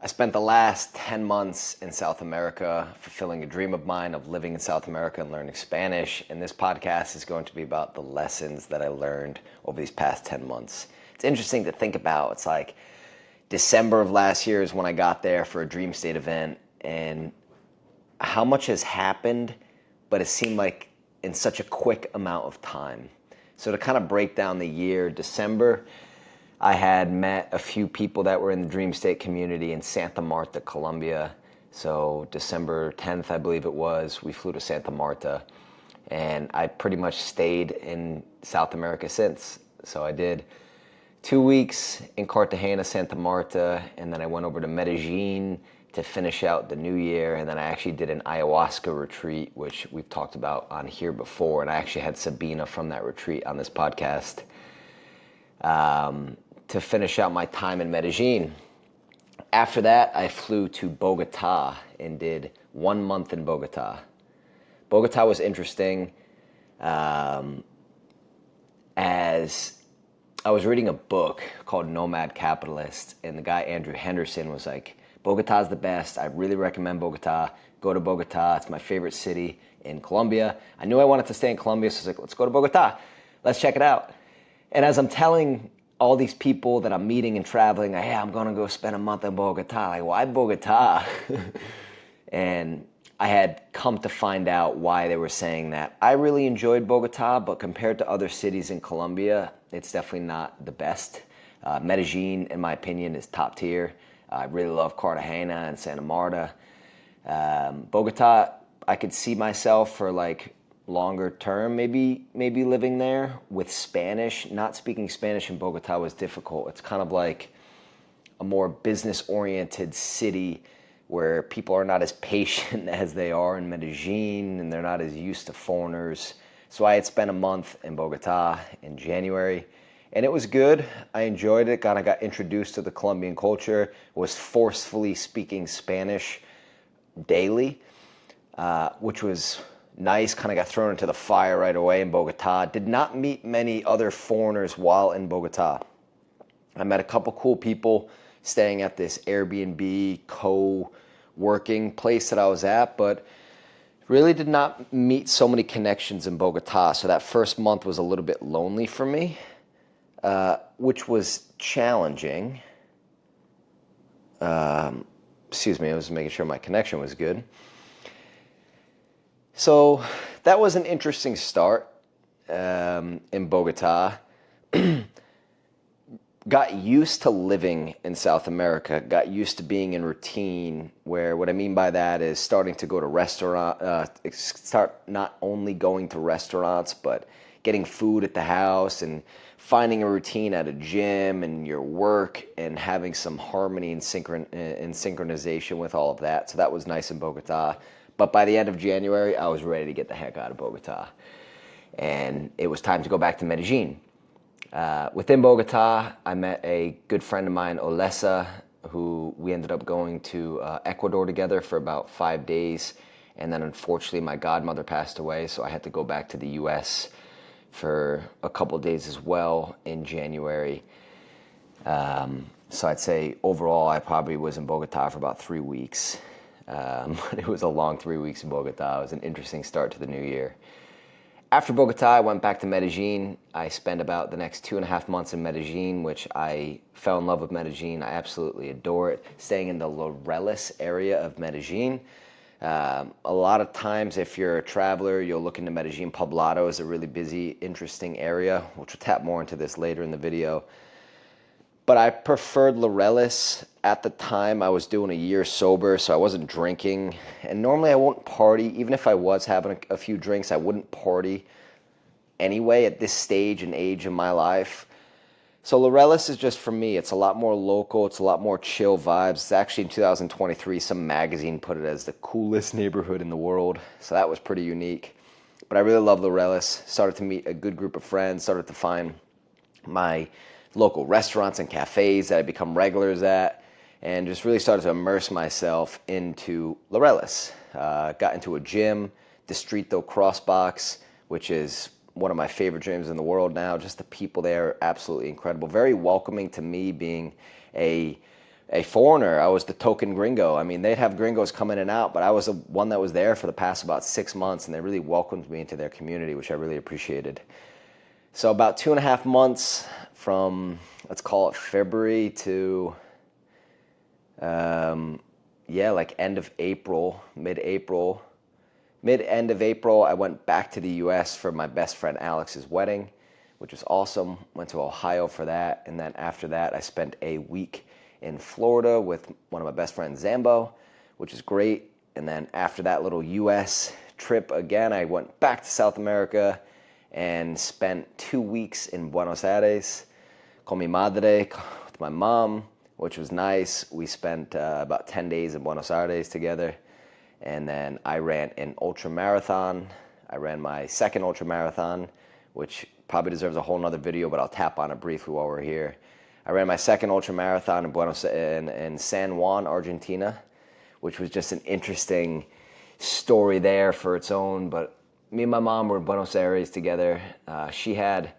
I spent the last 10 months in South America fulfilling a dream of mine of living in South America and learning Spanish. And this podcast is going to be about the lessons that I learned over these past 10 months. It's interesting to think about. It's like December of last year is when I got there for a DreamState event, and how much has happened, but it seemed like in such a quick amount of time. So to kind of break down the year, December, I had met a few people that were in the DreamState community in Santa Marta, Colombia. So December 10th, I believe it was, we flew to Santa Marta. And I pretty much stayed in South America since. So I did 2 weeks in Cartagena, Santa Marta, and then I went over to Medellin to finish out the new year. And then I actually did an ayahuasca retreat, which we've talked about on here before. And I actually had Sabina from that retreat on this podcast. To finish out my time in Medellin. After that, I flew to Bogota and did 1 month in Bogota. Bogota was interesting as I was reading a book called Nomad Capitalist, and the guy Andrew Henderson was like, Bogota's the best. I really recommend Bogota. Go to Bogota. It's my favorite city in Colombia. I knew I wanted to stay in Colombia, so I was like, let's go to Bogota. Let's check it out. And as I'm telling all these people that I'm meeting and traveling, hey, I'm going to go spend a month in Bogota. Like, why Bogota? And I had come to find out why they were saying that. I really enjoyed Bogota, but compared to other cities in Colombia, it's definitely not the best. Medellin, in my opinion, is top tier. I really love Cartagena and Santa Marta. Bogota, I could see myself for like longer term, maybe living there with Spanish. Not speaking Spanish in Bogota was difficult. It's kind of like a more business-oriented city where people are not as patient as they are in Medellin, and they're not as used to foreigners. So I had spent a month in Bogota in January, and it was good. I enjoyed it. Kind of got introduced to the Colombian culture, was forcefully speaking Spanish daily, which was nice. Kind of got thrown into the fire right away in Bogota. Did not meet many other foreigners while in Bogota. I met a couple cool people staying at this Airbnb co-working place that I was at, but really did not meet so many connections in Bogota. So that first month was a little bit lonely for me, which was challenging. Excuse me, I was making sure my connection was good. So that was an interesting start in Bogota. Got used to living in South America, got used to being in routine, where what I mean by that is starting to go to start not only going to restaurants, but getting food at the house and finding a routine at a gym and your work and having some harmony and synchronization with all of that. So that was nice in Bogota. But by the end of January, I was ready to get the heck out of Bogota. And it was time to go back to Medellin. Within Bogota, I met a good friend of mine, Olesa, who we ended up going to Ecuador together for about 5 days. And then unfortunately, my godmother passed away, so I had to go back to the U.S. for a couple of days as well in January. So I'd say overall, I probably was in Bogota for about 3 weeks. It was a long 3 weeks in Bogota. It was an interesting start to the new year. After Bogota, I went back to Medellin. I spent about the next 2.5 months in Medellin, which I fell in love with Medellin. I absolutely adore it. Staying in the Laureles area of Medellin. A lot of times, if you're a traveler, you'll look into Medellin. Poblado is a really busy, interesting area, which we'll tap more into this later in the video. But I preferred Laureles. At the time, I was doing a year sober, so I wasn't drinking. And normally I won't party. Even if I was having a few drinks, I wouldn't party anyway at this stage and age in my life. So Laureles is just for me. It's a lot more local. It's a lot more chill vibes. It's actually in 2023, some magazine put it as the coolest neighborhood in the world. So that was pretty unique. But I really love Laureles. Started to meet a good group of friends. Started to find my local restaurants and cafes that I become regulars at, and just really started to immerse myself into Laureles. Got into a gym, Distrito Crossbox, which is one of my favorite gyms in the world now. Just the people there are absolutely incredible. Very welcoming to me, being a foreigner. I was the token gringo. I mean, they'd have gringos come in and out, but I was the one that was there for the past about 6 months, and they really welcomed me into their community, which I really appreciated. So about 2.5 months from, let's call it February to, like end of April, mid-end of April, I went back to the U.S. for my best friend Alex's wedding, which was awesome. Went to Ohio for that, and then after that, I spent a week in Florida with one of my best friends, Zambo, which is great. And then after that little U.S. trip again, I went back to South America and spent 2 weeks in Buenos Aires con mi madre, with my mom, which was nice. We spent about 10 days in Buenos Aires together. And then I ran an ultra marathon. I ran my second ultra marathon, which probably deserves a whole nother video, but I'll tap on it briefly while we're here. I ran my second ultra marathon in San Juan, Argentina, which was just an interesting story there for its own. But me and my mom were in Buenos Aires together. She had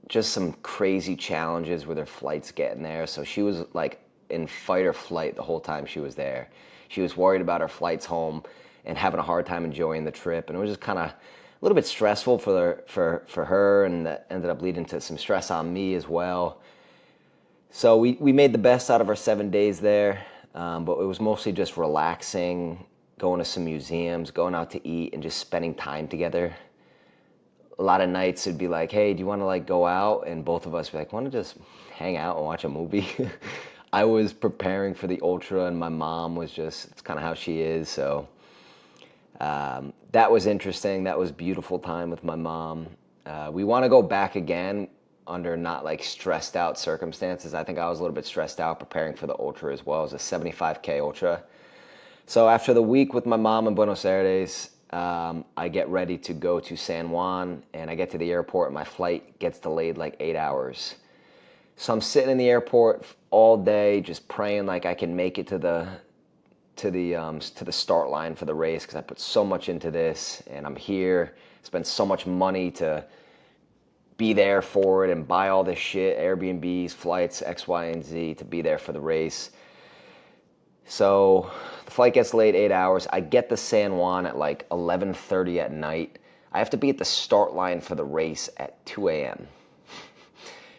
just some crazy challenges with her flights getting there. So she was like in fight or flight the whole time she was there. She was worried about her flights home and having a hard time enjoying the trip. And it was just kind of a little bit stressful for her, and that ended up leading to some stress on me as well. So we made the best out of our 7 days there, but it was mostly just relaxing, going to some museums, going out to eat, and just spending time together. A lot of nights it'd be like, hey, do you want to like go out? And both of us would be like, want to just hang out and watch a movie? I was preparing for the ultra, and my mom was just, it's kind of how she is. So that was interesting. That was beautiful time with my mom. We want to go back again under not like stressed out circumstances. I think I was a little bit stressed out preparing for the ultra as well. It was a 75K ultra. So after the week with my mom in Buenos Aires, I get ready to go to San Juan, and I get to the airport and my flight gets delayed like 8 hours. So I'm sitting in the airport all day just praying like I can make it to the start line for the race, because I put so much into this and I'm here, spent so much money to be there for it and buy all this shit, Airbnbs, flights, X, Y, and Z to be there for the race. So the flight gets delayed 8 hours. I get to San Juan at like 11:30 at night. I have to be at the start line for the race at 2 a.m.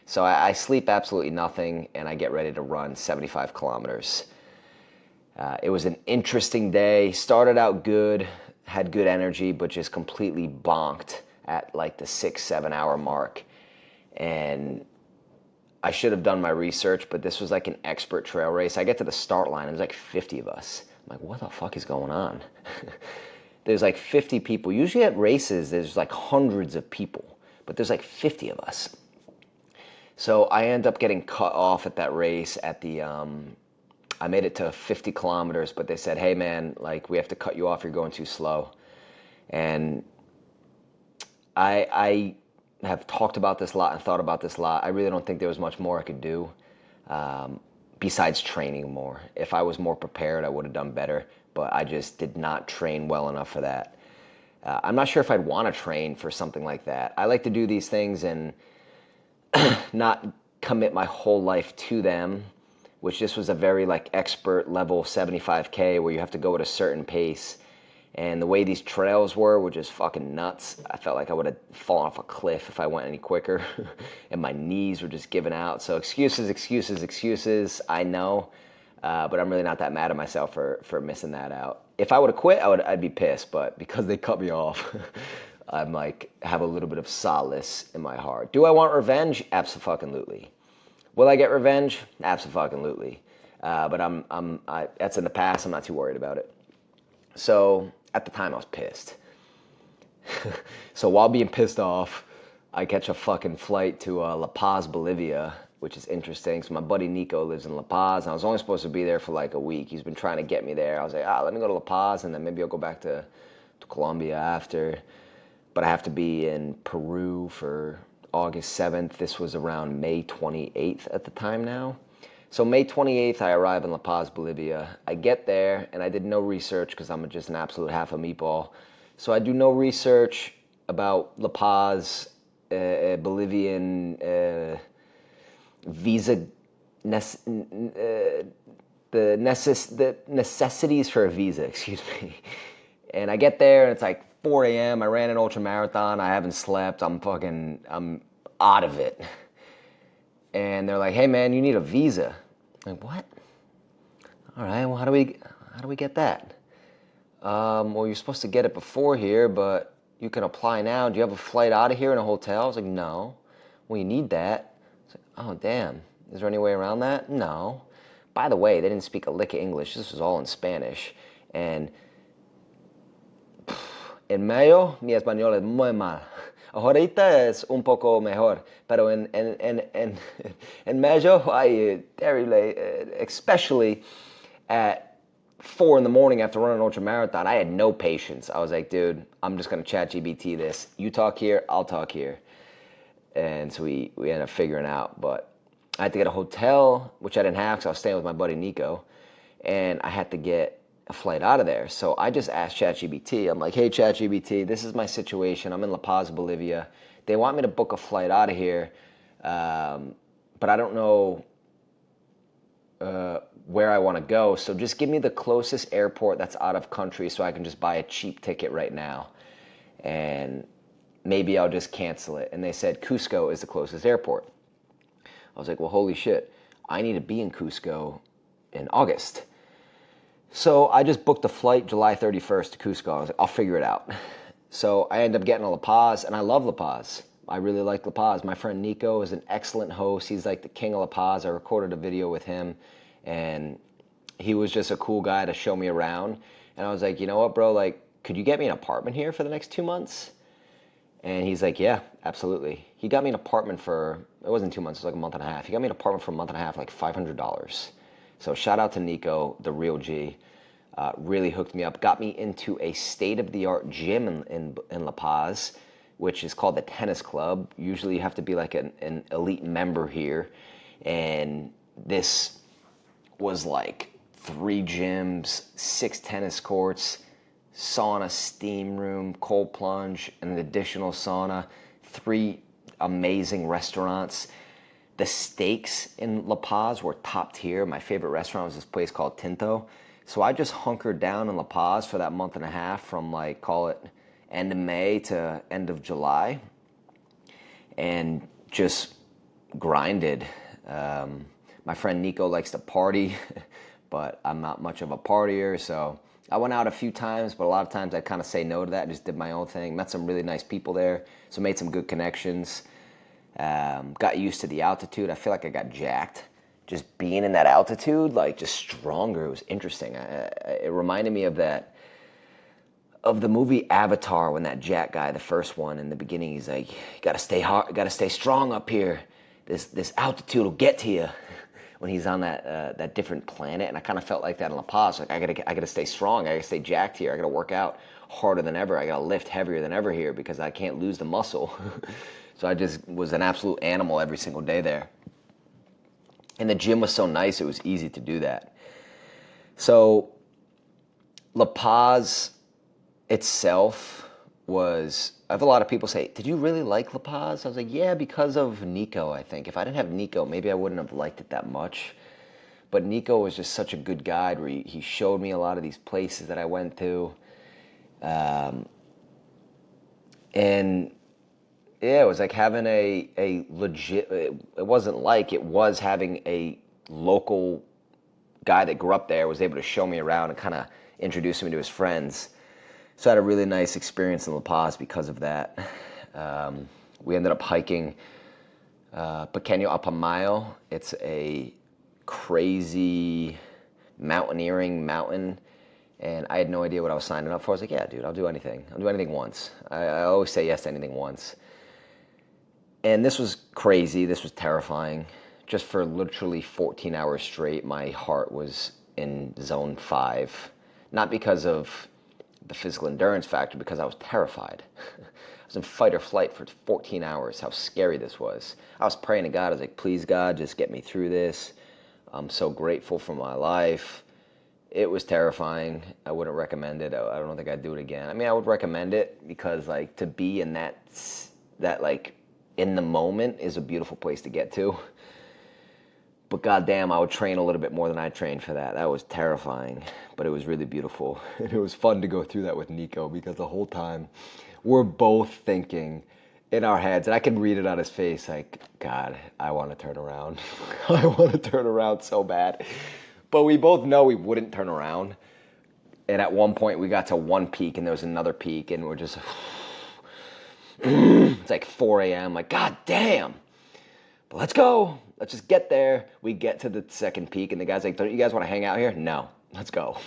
So I sleep absolutely nothing, and I get ready to run 75 kilometers. It was an interesting day. Started out good, had good energy, but just completely bonked at like the 6-7 hour mark. And I should have done my research, but this was like an expert trail race. I get to the start line, there's like 50 of us. I'm like, what the fuck is going on? There's like 50 people. Usually at races, there's like hundreds of people, but there's like 50 of us. So I end up getting cut off at that race at the, I made it to 50 kilometers, but they said, hey man, like we have to cut you off, you're going too slow. And I have talked about this a lot and thought about this a lot. I really don't think there was much more I could do besides training more. If I was more prepared, I would have done better, but I just did not train well enough for that. I'm not sure if I'd want to train for something like that. I like to do these things and not commit my whole life to them, which this was a very like expert level 75K where you have to go at a certain pace. And the way these trails were just fucking nuts. I felt like I would have fallen off a cliff if I went any quicker. And my knees were just giving out. So excuses, I know. But I'm really not that mad at myself for missing that out. If I would have quit, I'd be pissed. But because they cut me off, I'm like, have a little bit of solace in my heart. Do I want revenge? Abso-fucking-lutely. Will I get revenge? Abso-fucking-lutely. But that's in the past. I'm not too worried about it. So at the time I was pissed. So while being pissed off, I catch a fucking flight to La Paz, Bolivia, which is interesting. So my buddy Nico lives in La Paz, and I was only supposed to be there for like a week. He's been trying to get me there. I was like, let me go to La Paz, and then maybe I'll go back to Colombia after. But I have to be in Peru for August 7th. This was around May 28th at the time now. So May 28th, I arrive in La Paz, Bolivia. I get there, and I did no research because I'm just an absolute half a meatball. So I do no research about La Paz, Bolivian visa the necessities for a visa, excuse me. And I get there and it's like 4 a.m. I ran an ultra marathon. I haven't slept. I'm out of it. And they're like, hey man, you need a visa. I'm like, what? All right, well, how do we get that? Well, you're supposed to get it before here, but you can apply now. Do you have a flight out of here in a hotel? I was like, no. Well, you need that. I was like, oh, damn. Is there any way around that? No. By the way, they didn't speak a lick of English. This was all in Spanish. And en medio, mi español es muy mal. Ahorita es un poco mejor, pero en medio, terrible, especially at 4 in the morning after running an ultra marathon, I had no patience. I was like, dude, I'm just going to chat GBT this. You talk here, I'll talk here. And so we ended up figuring out, but I had to get a hotel, which I didn't have because I was staying with my buddy Nico, and I had to get a flight out of there. So I just asked ChatGPT. I'm like, hey, ChatGPT, this is my situation. I'm in La Paz, Bolivia. They want me to book a flight out of here, but I don't know where I want to go. So just give me the closest airport that's out of country so I can just buy a cheap ticket right now. And maybe I'll just cancel it. And they said Cusco is the closest airport. I was like, well, holy shit. I need to be in Cusco in August. So I just booked a flight July 31st to Cusco. I was like, I'll figure it out. So I ended up getting to La Paz, and I love La Paz. I really like La Paz. My friend Nico is an excellent host. He's like the king of La Paz. I recorded a video with him, and he was just a cool guy to show me around. And I was like, you know what, bro? Like, could you get me an apartment here for the next 2 months? And he's like, yeah, absolutely. He got me an apartment for, it wasn't 2 months, it was like a month and a half. He got me an apartment for a month and a half, like $500. So shout out to Nico, the real G. Really hooked me up. Got me into a state-of-the-art gym in La Paz, which is called the Tennis Club. Usually you have to be like an elite member here. And this was like 3 gyms, 6 tennis courts, sauna, steam room, cold plunge, and an additional sauna, 3 amazing restaurants. The steaks in La Paz were top tier. My favorite restaurant was this place called Tinto. So I just hunkered down in La Paz for that month and a half from like, call it end of May to end of July, and just grinded. My friend Nico likes to party, but I'm not much of a partier, so I went out a few times, but a lot of times I kind of say no to that, just did my own thing. Met some really nice people there, so made some good connections. Got used to the altitude. I feel like I got jacked. Just being in that altitude, like just stronger. It was interesting. It reminded me of the movie Avatar, when that Jack guy, the first one, in the beginning, he's like, you gotta stay hard, gotta stay strong up here. This altitude will get to you. When he's on that different planet, and I kind of felt like that in La Paz. Like I gotta stay strong. I gotta stay jacked here. I gotta work out harder than ever. I gotta lift heavier than ever here because I can't lose the muscle. So I just was an absolute animal every single day there. And the gym was so nice, it was easy to do that. So La Paz itself was, I have a lot of people say, did you really like La Paz? I was like, yeah, because of Nico, I think. If I didn't have Nico, maybe I wouldn't have liked it that much. But Nico was just such a good guide where he showed me a lot of these places that I went to. And yeah, it was like having a legit, it wasn't like, it was having a local guy that grew up there, was able to show me around and kind of introduce me to his friends. So I had a really nice experience in La Paz because of that. We ended up hiking Pequeño Apamayo. It's a crazy mountaineering mountain, and I had no idea what I was signing up for. I was like, yeah, dude, I'll do anything. I'll do anything once. I always say yes to anything once. And this was crazy. This was terrifying. Just for literally 14 hours straight, my heart was in zone 5. Not because of the physical endurance factor, because I was terrified. I was in fight or flight for 14 hours, how scary this was. I was praying to God. I was like, please, God, just get me through this. I'm so grateful for my life. It was terrifying. I wouldn't recommend it. I don't think I'd do it again. I mean, I would recommend it because, like, to be in that like, in the moment is a beautiful place to get to. But goddamn, I would train a little bit more than I trained for that. That was terrifying, but it was really beautiful. And it was fun to go through that with Nico because the whole time we're both thinking in our heads, and I can read it on his face, like, God, I want to turn around. I want to turn around so bad. But we both know we wouldn't turn around. And at one point we got to one peak and there was another peak and we're just, it's like 4 a.m. Like, God damn. But let's go. Let's just get there. We get to the second peak and the guy's like, don't you guys want to hang out here? No, let's go.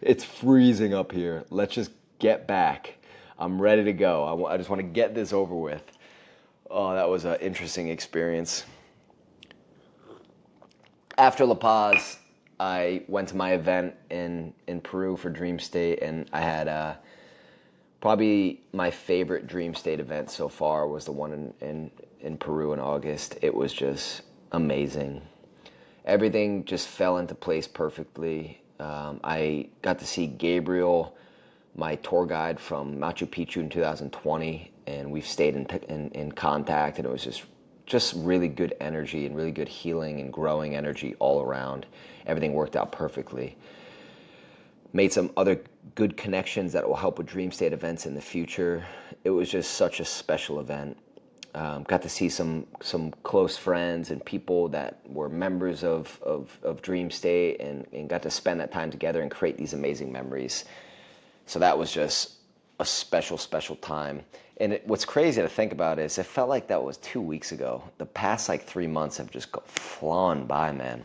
It's freezing up here. Let's just get back. I'm ready to go. I just want to get this over with. Oh, that was an interesting experience. After La Paz, I went to my event in Peru for DreamState, and I had probably my favorite DreamState event so far was the one in Peru in August. It was just amazing. Everything just fell into place perfectly. I got to see Gabriel, my tour guide from Machu Picchu in 2020, and we've stayed in contact, and it was just really good energy and really good healing and growing energy all around. Everything worked out perfectly. Made some other good connections that will help with DreamState events in the future. It was just such a special event. Got to see some close friends and people that were members of DreamState and got to spend that time together and create these amazing memories. So that was just a special, special time. And what's crazy to think about is it felt like that was 2 weeks ago. The past like 3 months have just flown by, man.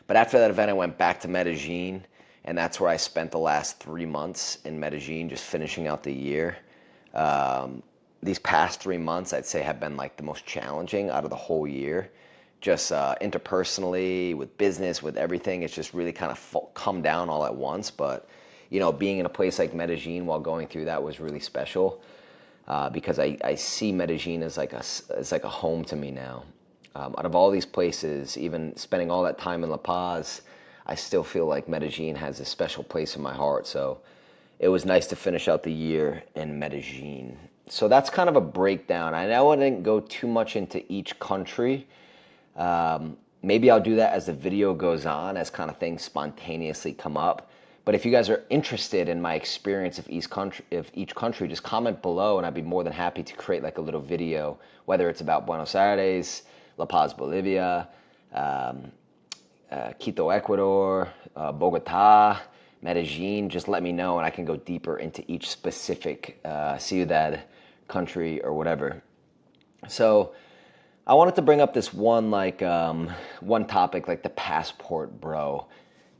But after that event, I went back to Medellin, and that's where I spent the last 3 months in Medellin, just finishing out the year. These past 3 months, I'd say, have been like the most challenging out of the whole year. Just interpersonally, with business, with everything, it's just really kind of come down all at once. But being in a place like Medellin while going through that was really special because I see Medellin as like a home to me now. Out of all these places, even spending all that time in La Paz, I still feel like Medellin has a special place in my heart. So it was nice to finish out the year in Medellin. So that's kind of a breakdown. I know I didn't go too much into each country. Maybe I'll do that as the video goes on, as kind of things spontaneously come up. But if you guys are interested in my experience of each country, just comment below and I'd be more than happy to create like a little video, whether it's about Buenos Aires, La Paz, Bolivia, Quito, Ecuador, Bogota, Medellin. Just let me know and I can go deeper into each specific ciudad, country, or whatever. So I wanted to bring up this one topic, like the passport bro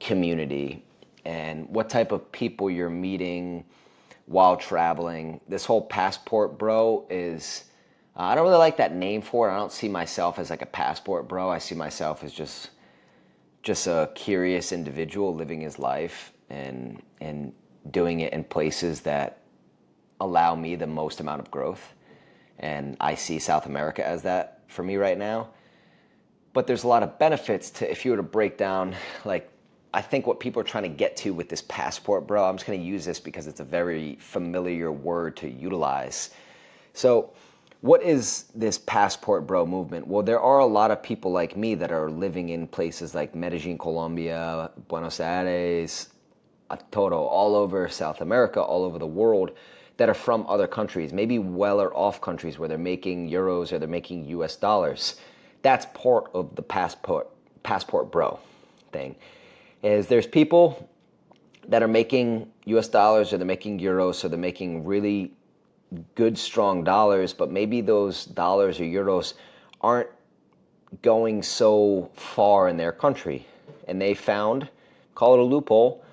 community and what type of people you're meeting while traveling. This whole passport bro is, I don't really like that name for it. I don't see myself as like a passport bro. I see myself as just a curious individual living his life and doing it in places that allow me the most amount of growth. And I see South America as that for me right now. But there's a lot of benefits to, if you were to break down, like, I think what people are trying to get to with this passport bro, I'm just going to use this because it's a very familiar word to utilize. So what is this passport bro movement? Well, there are a lot of people like me that are living in places like Medellin, Colombia, Buenos Aires, todo, all over South America, all over the world, that are from other countries, maybe weller off countries where they're making euros or they're making US dollars. That's part of the passport bro thing. Is there's people that are making US dollars or they're making euros, so they're making really good, strong dollars, but maybe those dollars or euros aren't going so far in their country. And they found, call it a loophole,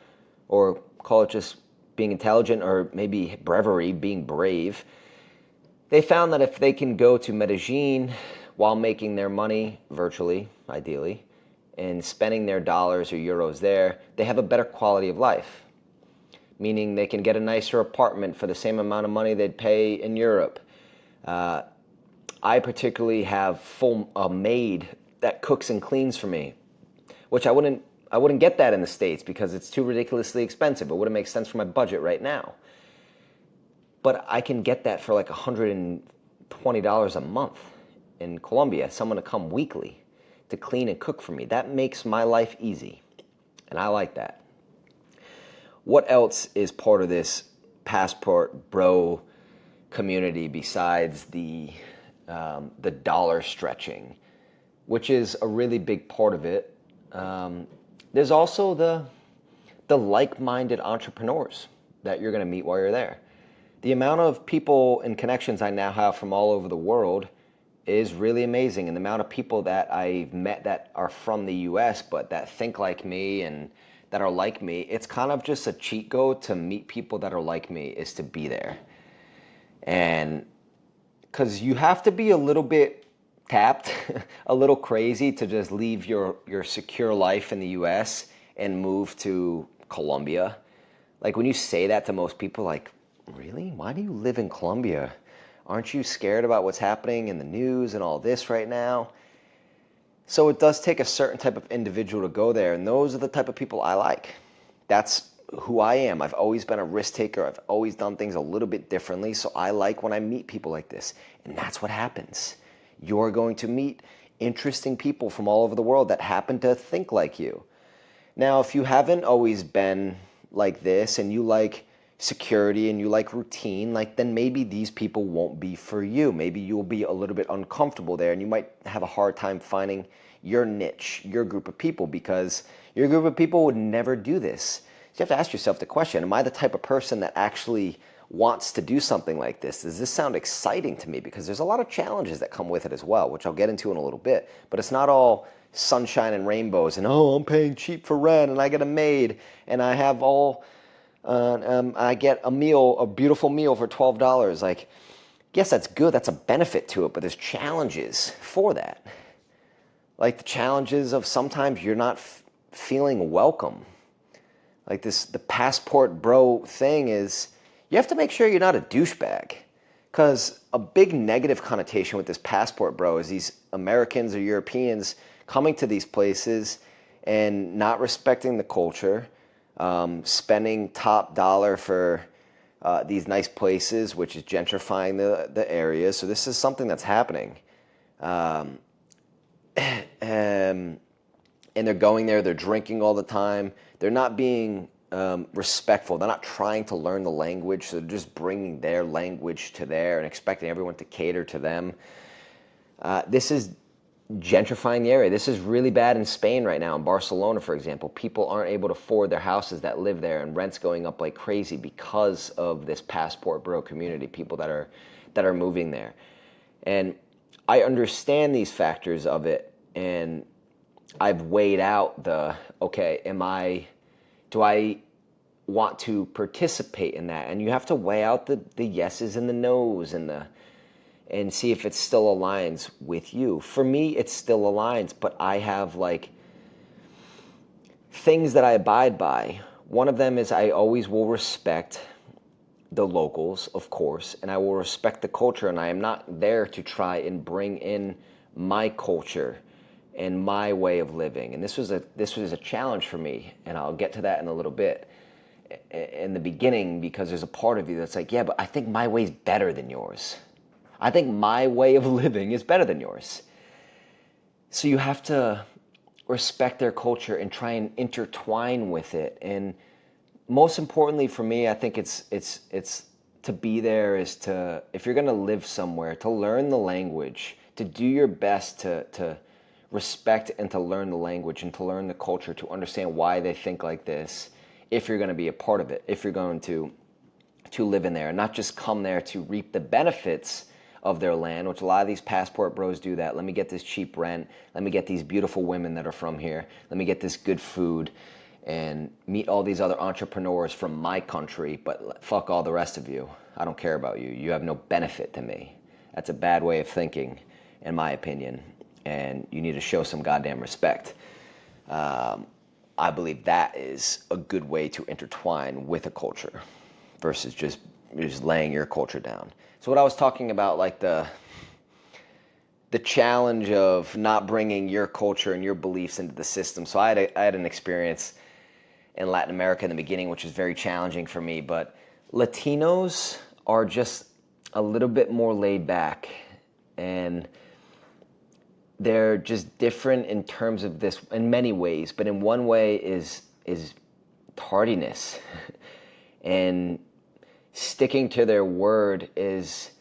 or call it just being intelligent, or maybe bravery, being brave. They found that if they can go to Medellin while making their money virtually, ideally, and spending their dollars or euros there, they have a better quality of life. Meaning they can get a nicer apartment for the same amount of money they'd pay in Europe. I particularly have a maid that cooks and cleans for me, which I wouldn't get that in the States because it's too ridiculously expensive. It wouldn't make sense for my budget right now. But I can get that for like $120 a month in Colombia, someone to come weekly. to clean and cook for me. That makes my life easy, and I like that. What else is part of this passport bro community besides the dollar stretching, which is a really big part of it? There's also the like-minded entrepreneurs that you're going to meet while you're there. The amount of people and connections I now have from all over the world is really amazing. And the amount of people that I've met that are from the US, but that think like me and that are like me, it's kind of just a cheat code to meet people that are like me, is to be there. And because you have to be a little bit tapped, a little crazy to just leave your secure life in the US and move to Colombia. Like when you say that to most people, like, really? Why do you live in Colombia? Aren't you scared about what's happening in the news and all this right now? So it does take a certain type of individual to go there, and those are the type of people I like. That's who I am. I've always been a risk taker. I've always done things a little bit differently, so I like when I meet people like this. And that's what happens. You're going to meet interesting people from all over the world that happen to think like you. Now, if you haven't always been like this and you like security and you like routine, like, then maybe these people won't be for you. Maybe you'll be a little bit uncomfortable there and you might have a hard time finding your niche, your group of people, because your group of people would never do this. So you have to ask yourself the question, am I the type of person that actually wants to do something like this? Does this sound exciting to me? Because there's a lot of challenges that come with it as well, which I'll get into in a little bit, but it's not all sunshine and rainbows and, oh, I'm paying cheap for rent and I get a maid and I have all I get a beautiful meal for $12. Like, yes, that's good. That's a benefit to it, but there's challenges for that. Like the challenges of sometimes you're not feeling welcome. Like the passport bro thing is, you have to make sure you're not a douchebag. Because a big negative connotation with this passport bro is these Americans or Europeans coming to these places and not respecting the culture, spending top dollar for these nice places, which is gentrifying the area. So this is something that's happening. And they're going there, they're drinking all the time. They're not being respectful. They're not trying to learn the language. So they're just bringing their language to there and expecting everyone to cater to them. This is gentrifying the area. This is really bad in Spain right now. In Barcelona, for example, people aren't able to afford their houses that live there, and rent's going up like crazy because of this passport bro community, people that are moving there. And I understand these factors of it, and I've weighed out do I want to participate in that? And you have to weigh out the yeses and the nos and see if it still aligns with you. For me, it still aligns, but I have like things that I abide by. One of them is I always will respect the locals, of course, and I will respect the culture, and I am not there to try and bring in my culture and my way of living. And this was a challenge for me, and I'll get to that in a little bit in the beginning, because there's a part of you that's like, yeah, but I think my way's better than yours. I think my way of living is better than yours. So you have to respect their culture and try and intertwine with it. And most importantly for me, I think it's to be there is to, if you're going to live somewhere, to learn the language, to do your best to respect and to learn the language and to learn the culture, to understand why they think like this, if you're going to be a part of it, if you're going to live in there, and not just come there to reap the benefits of their land, which a lot of these passport bros do that. Let me get this cheap rent. Let me get these beautiful women that are from here. Let me get this good food and meet all these other entrepreneurs from my country, but fuck all the rest of you. I don't care about you. You have no benefit to me. That's a bad way of thinking, in my opinion, and you need to show some goddamn respect. I believe that is a good way to intertwine with a culture versus just laying your culture down. So what I was talking about, like the challenge of not bringing your culture and your beliefs into the system. So I had an experience in Latin America in the beginning, which was very challenging for me. But Latinos are just a little bit more laid back, and they're just different in terms of this in many ways, but in one way is tardiness. And sticking to their word is,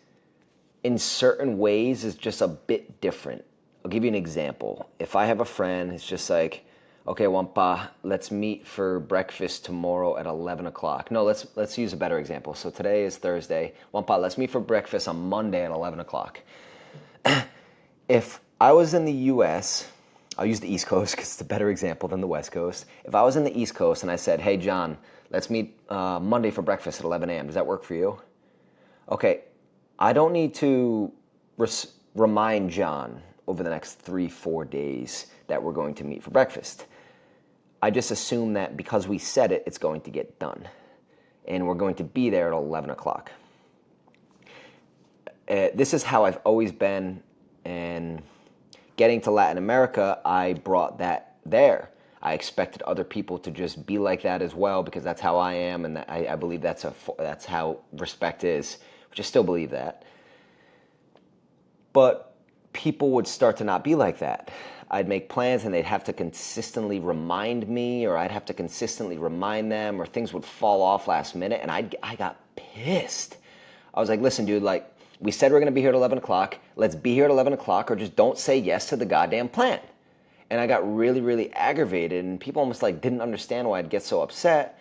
in certain ways, is just a bit different. I'll give you an example. If I have a friend, it's just like, okay, Wampa, let's meet for breakfast tomorrow at 11 o'clock. No, let's use a better example. So today is Thursday. Wampa, let's meet for breakfast on Monday at 11 o'clock. If I was in the U.S., I'll use the East Coast because it's a better example than the West Coast. If I was in the East Coast and I said, hey, John, let's meet Monday for breakfast at 11 a.m., does that work for you? Okay, I don't need to remind John over the next 3-4 days that we're going to meet for breakfast. I just assume that because we said it, it's going to get done. And we're going to be there at 11 o'clock. This is how I've always been. And getting to Latin America, I brought that there. I expected other people to just be like that as well because that's how I am. And I believe that's how respect is, which I still believe that. But people would start to not be like that. I'd make plans and they'd have to consistently remind me, or I'd have to consistently remind them, or things would fall off last minute, and I got pissed. I was like, listen, dude, like, we said we're going to be here at 11 o'clock. Let's be here at 11 o'clock, or just don't say yes to the goddamn plan. And I got really, really aggravated, and people almost like didn't understand why I'd get so upset.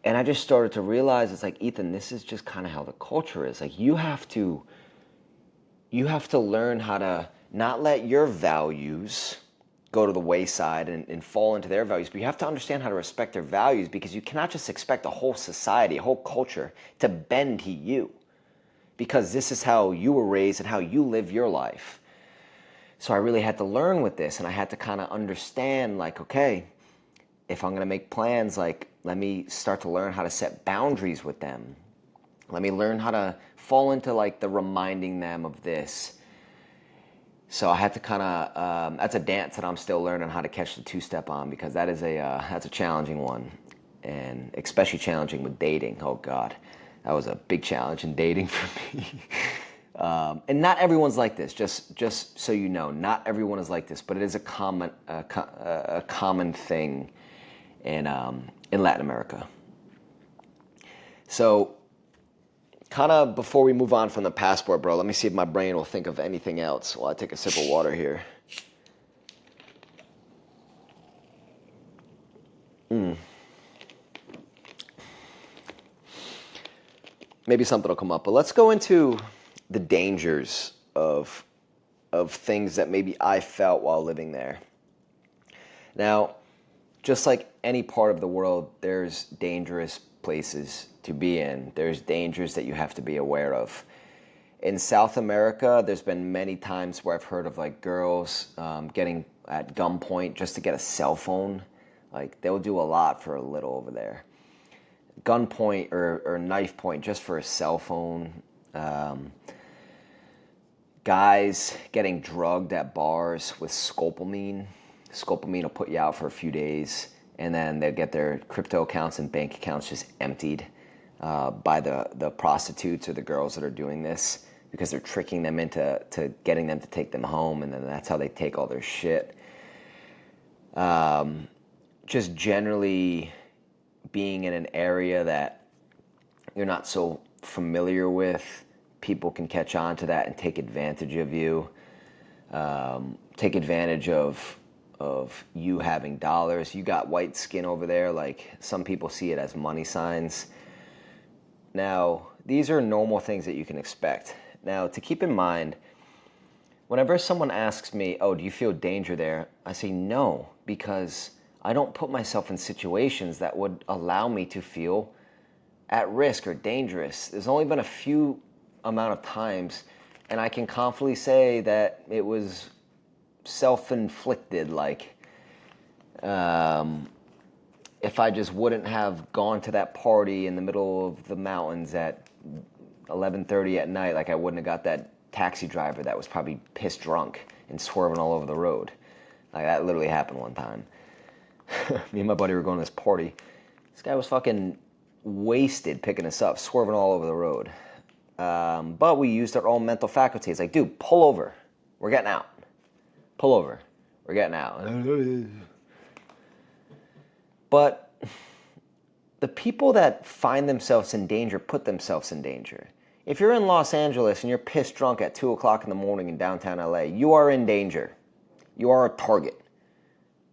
And I just started to realize, it's like, Ethan, this is just kind of how the culture is. Like, you have to learn how to not let your values go to the wayside and fall into their values, but you have to understand how to respect their values, because you cannot just expect a whole society, a whole culture to bend to you, because this is how you were raised and how you live your life. So I really had to learn with this, and I had to kind of understand, like, okay, if I'm going to make plans, like, let me start to learn how to set boundaries with them. Let me learn how to fall into, like, the reminding them of this. So I had to kind of, that's a dance that I'm still learning how to catch the two-step on, because that's a challenging one, and especially challenging with dating. Oh, God. That was a big challenge in dating for me. And not everyone's like this, just so you know. Not everyone is like this, but it is a common thing in Latin America. So kind of before we move on from the passport, bro, let me see if my brain will think of anything else while I take a sip of water here. Maybe something will come up, but let's go into the dangers of things that maybe I felt while living there. Now, just like any part of the world, there's dangerous places to be in. There's dangers that you have to be aware of. In South America, there's been many times where I've heard of, like, girls getting at gunpoint just to get a cell phone. Like, they'll do a lot for a little over there. Gunpoint or knife point just for a cell phone. Guys getting drugged at bars with scopolamine. Scopolamine will put you out for a few days, and then they'll get their crypto accounts and bank accounts just emptied by the prostitutes or the girls that are doing this, because they're tricking them into getting them to take them home, and then that's how they take all their shit. Just generally being in an area that you're not so familiar with, people can catch on to that and take advantage of you. Take advantage of you having dollars. You got white skin over there, like, some people see it as money signs. Now, these are normal things that you can expect. Now, to keep in mind, whenever someone asks me, oh, do you feel danger there? I say no, because I don't put myself in situations that would allow me to feel at risk or dangerous. There's only been a few amount of times, and I can confidently say that it was self-inflicted. Like, if I just wouldn't have gone to that party in the middle of the mountains at 11:30 at night, like, I wouldn't have got that taxi driver that was probably pissed drunk and swerving all over the road. Like, that literally happened one time. Me and my buddy were going to this party. This guy was fucking wasted picking us up, swerving all over the road. But we used our own mental faculties. Like, dude, pull over. We're getting out. pull over. We're getting out. But the people that find themselves in danger put themselves in danger. If you're in Los Angeles and you're pissed drunk at 2 o'clock in the morning in downtown LA, you are in danger. You are a target.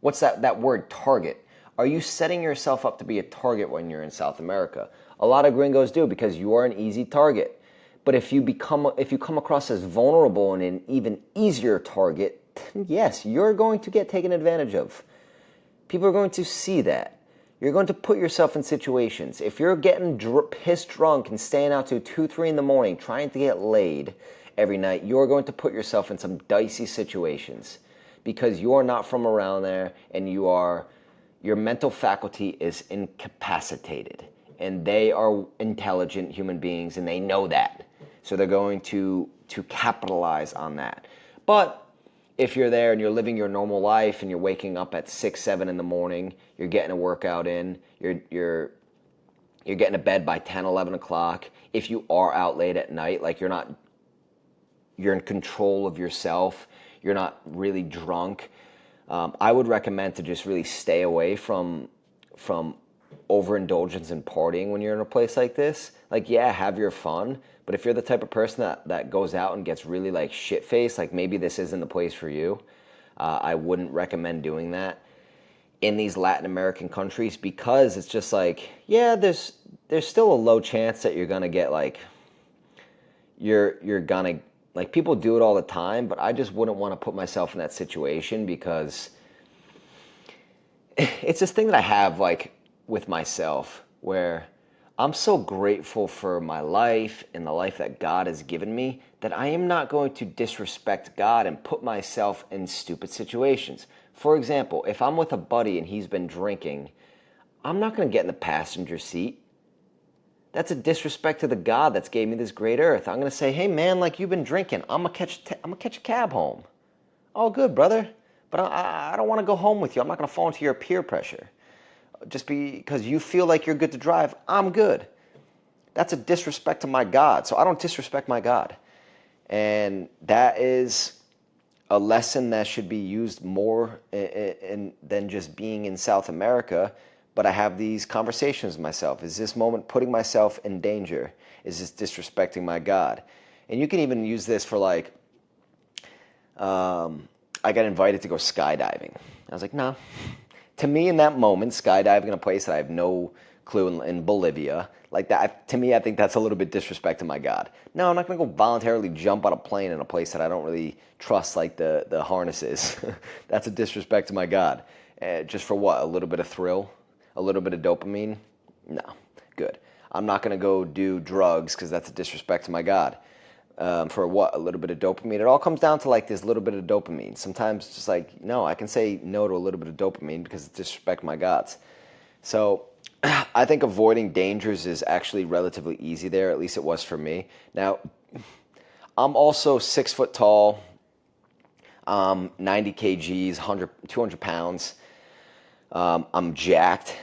What's that word, target? Are you setting yourself up to be a target when you're in South America? A lot of gringos do, because you are an easy target. But if you come across as vulnerable and an even easier target, then yes, you're going to get taken advantage of. People are going to see that. You're going to put yourself in situations. If you're getting pissed drunk and staying out till 2, 3 in the morning trying to get laid every night, you're going to put yourself in some dicey situations because you're not from around there, and your mental faculty is incapacitated. And they are intelligent human beings, and they know that. So they're going to capitalize on that. But if you're there and you're living your normal life and you're waking up at 6, 7 in the morning, you're getting a workout in, you're getting to bed by 10, 11 o'clock. If you are out late at night, like you're in control of yourself, you're not really drunk, I would recommend to just really stay away from overindulgence and partying when you're in a place like this. Like, yeah, have your fun, but if you're the type of person that goes out and gets really like shit-faced, like maybe this isn't the place for you, I wouldn't recommend doing that in these Latin American countries, because it's just like, yeah, there's still a low chance that you're gonna get like, you're gonna, like, people do it all the time, but I just wouldn't want to put myself in that situation, because it's this thing that I have like with myself where I'm so grateful for my life and the life that God has given me that I am not going to disrespect God and put myself in stupid situations. For example, if I'm with a buddy and he's been drinking, I'm not going to get in the passenger seat. That's a disrespect to the God that's gave me this great earth. I'm going to say, hey man, like, you've been drinking. I'm going to catch a cab home. All good, brother. But I don't want to go home with you. I'm not going to fall into your peer pressure. Just because you feel like you're good to drive, I'm good. That's a disrespect to my God. So I don't disrespect my God. And that is a lesson that should be used more than just being in South America. But I have these conversations with myself. Is this moment putting myself in danger? Is this disrespecting my God? And you can even use this for like, I got invited to go skydiving. I was like, no. To me, in that moment, skydiving in a place that I have no clue in Bolivia, like that, to me, I think that's a little bit disrespect to my God. No, I'm not going to go voluntarily jump on a plane in a place that I don't really trust, like the harnesses. That's a disrespect to my God. Just for what? A little bit of thrill? A little bit of dopamine? No, good. I'm not going to go do drugs because that's a disrespect to my God. For what? A little bit of dopamine? It all comes down to like this little bit of dopamine. Sometimes it's just like, no, I can say no to a little bit of dopamine because it disrespects my gods. So I think avoiding dangers is actually relatively easy there. At least it was for me. Now, I'm also 6 foot tall, 90 kgs, 200 pounds. I'm jacked.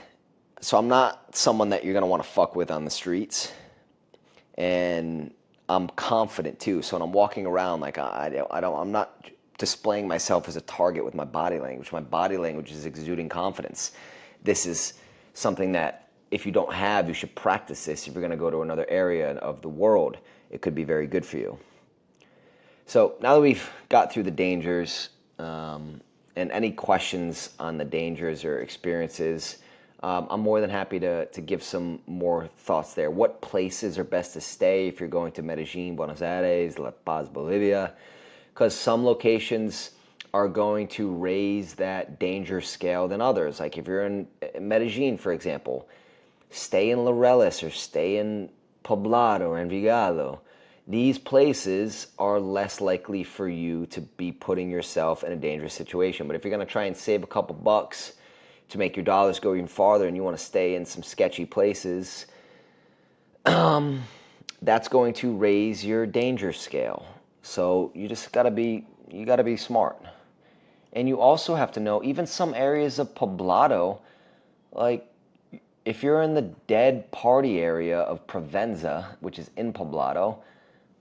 So I'm not someone that you're going to want to fuck with on the streets. And I'm confident too. So when I'm walking around, like I'm not displaying myself as a target with my body language. My body language is exuding confidence. This is something that if you don't have, you should practice this. If you're going to go to another area of the world, it could be very good for you. So now that we've got through the dangers, and any questions on the dangers or experiences, I'm more than happy to give some more thoughts there. What places are best to stay if you're going to Medellin, Buenos Aires, La Paz, Bolivia? Because some locations are going to raise that danger scale than others. Like if you're in Medellin, for example, stay in Laureles or stay in Poblado or Envigado. These places are less likely for you to be putting yourself in a dangerous situation. But if you're going to try and save a couple bucks to make your dollars go even farther and you want to stay in some sketchy places, that's going to raise your danger scale. So you just gotta be smart. And you also have to know, even some areas of Poblado, like if you're in the dead party area of Provenza, which is in Poblado,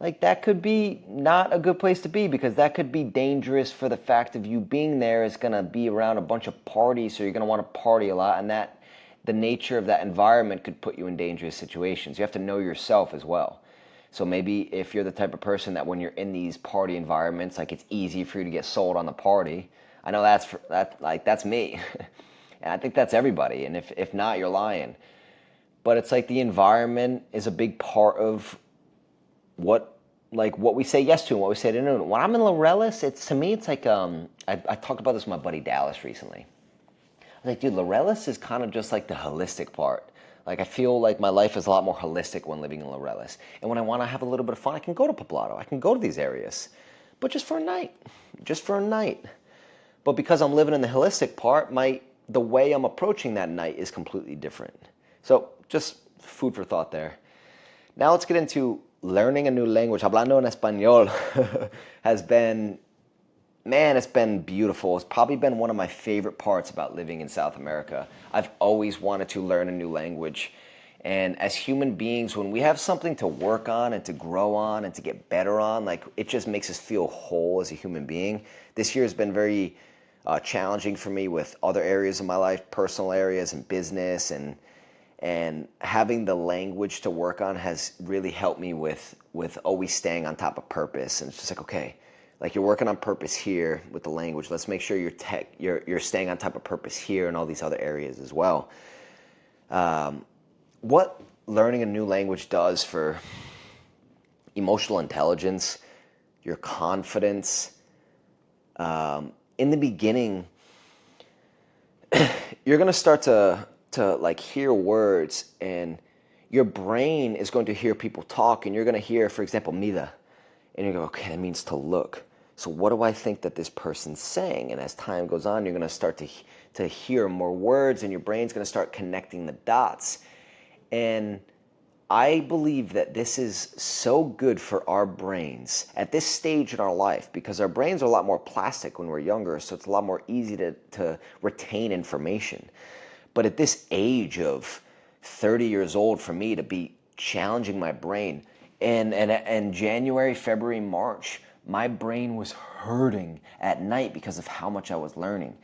like that could be not a good place to be, because that could be dangerous for the fact of you being there is going to be around a bunch of parties, so you're going to want to party a lot, and that the nature of that environment could put you in dangerous situations. You have to know yourself as well. So maybe if you're the type of person that when you're in these party environments, like it's easy for you to get sold on the party. I know that's me. And I think that's everybody. And if not, you're lying. But it's like the environment is a big part of what we say yes to and what we say to no. When I'm in Laureles, to me it's like I talked about this with my buddy Dallas recently. I was like, dude, Laureles is kind of just like the holistic part. Like I feel like my life is a lot more holistic when living in Laureles. And when I want to have a little bit of fun, I can go to Poblado. I can go to these areas, but just for a night, But because I'm living in the holistic part, the way I'm approaching that night is completely different. So just food for thought there. Now let's get into learning a new language. Hablando en español has been, man, it's been beautiful. It's probably been one of my favorite parts about living in South America. I've always wanted to learn a new language. And as human beings, when we have something to work on and to grow on and to get better on, like it just makes us feel whole as a human being. This year has been very challenging for me with other areas of my life, personal areas and business, and having the language to work on has really helped me with always staying on top of purpose. And it's just like, okay, like you're working on purpose here with the language. Let's make sure you're staying on top of purpose here in all these other areas as well. What learning a new language does for emotional intelligence, your confidence. In the beginning, you're going to start to like hear words, and your brain is going to hear people talk, and you're going to hear, for example, mira, and you go, okay, that means to look. So what do I think that this person's saying? And as time goes on, you're going to start to hear more words, and your brain's going to start connecting the dots. And I believe that this is so good for our brains at this stage in our life, because our brains are a lot more plastic when we're younger, so it's a lot more easy to retain information. But at this age of 30 years old, for me to be challenging my brain, and January, February, March, my brain was hurting at night because of how much I was learning.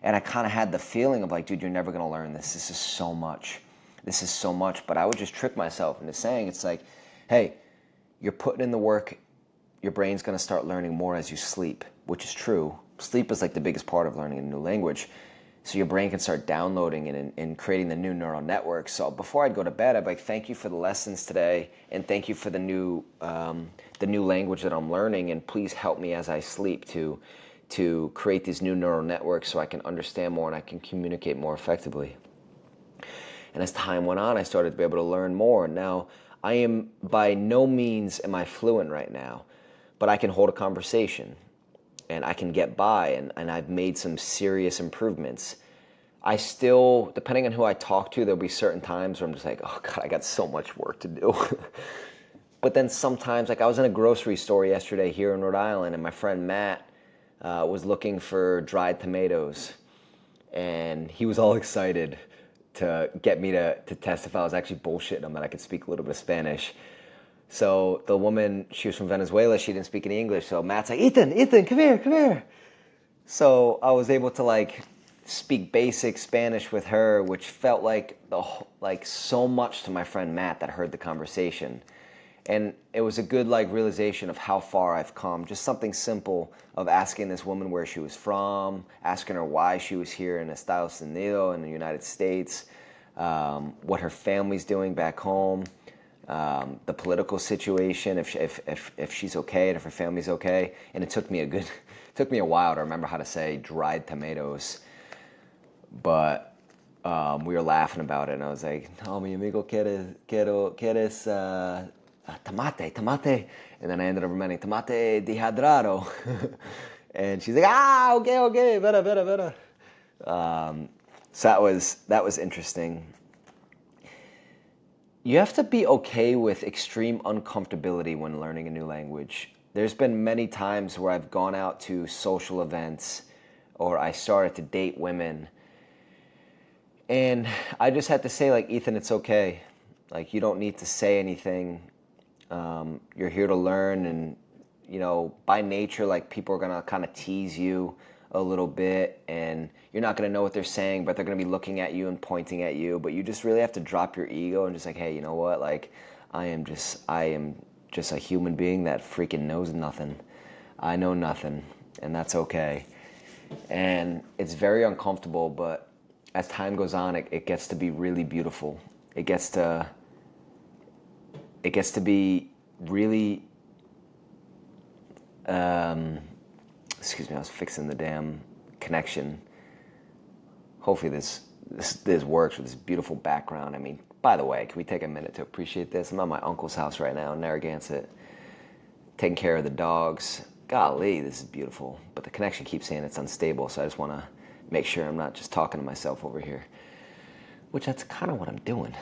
And I kind of had the feeling of like, dude, you're never going to learn this. This is so much. But I would just trick myself into saying, it's like, hey, you're putting in the work. Your brain's going to start learning more as you sleep, which is true. Sleep is like the biggest part of learning a new language. So your brain can start downloading and creating the new neural networks. So before I'd go to bed, I'd be like, thank you for the lessons today, and thank you for the new language that I'm learning, and please help me as I sleep to create these new neural networks so I can understand more and I can communicate more effectively. And as time went on, I started to be able to learn more. Now, I am by no means am I fluent right now, but I can hold a conversation and I can get by, and I've made some serious improvements. I still, depending on who I talk to, there'll be certain times where I'm just like, oh God, I got so much work to do. But then sometimes, like I was in a grocery store yesterday here in Rhode Island, and my friend Matt was looking for dried tomatoes, and he was all excited to get me to test if I was actually bullshitting him that I could speak a little bit of Spanish. So the woman, she was from Venezuela, she didn't speak any English, so Matt's like, Ethan, come here. So I was able to like speak basic Spanish with her, which felt like so much to my friend Matt that heard the conversation. And it was a good like realization of how far I've come. Just something simple of asking this woman where she was from, asking her why she was here in Estados Unidos in the United States, what her family's doing back home, the political situation, if she's okay and if her family's okay. And it took me a while to remember how to say dried tomatoes, but we were laughing about it, and I was like, "No, mi amigo quieres tomate," and then I ended up remembering tomate dehydrado, and she's like, okay, better. So that was interesting. You have to be okay with extreme uncomfortability when learning a new language. There's been many times where I've gone out to social events, or I started to date women, and I just had to say, like, Ethan, it's okay. Like, you don't need to say anything. You're here to learn, and by nature, like, people are gonna kind of tease you a little bit, and you're not gonna know what they're saying, but they're gonna be looking at you and pointing at you. But you just really have to drop your ego and just like, hey, you know what? Like, I am just a human being that freaking knows nothing. I know nothing, and that's okay. And it's very uncomfortable, but as time goes on, it gets to be really beautiful. It gets to be really, excuse me, I was fixing the damn connection. Hopefully this works with this beautiful background. I mean, by the way, can we take a minute to appreciate this? I'm at my uncle's house right now in Narragansett, taking care of the dogs. Golly, this is beautiful. But the connection keeps saying it's unstable, so I just want to make sure I'm not just talking to myself over here, which that's kind of what I'm doing.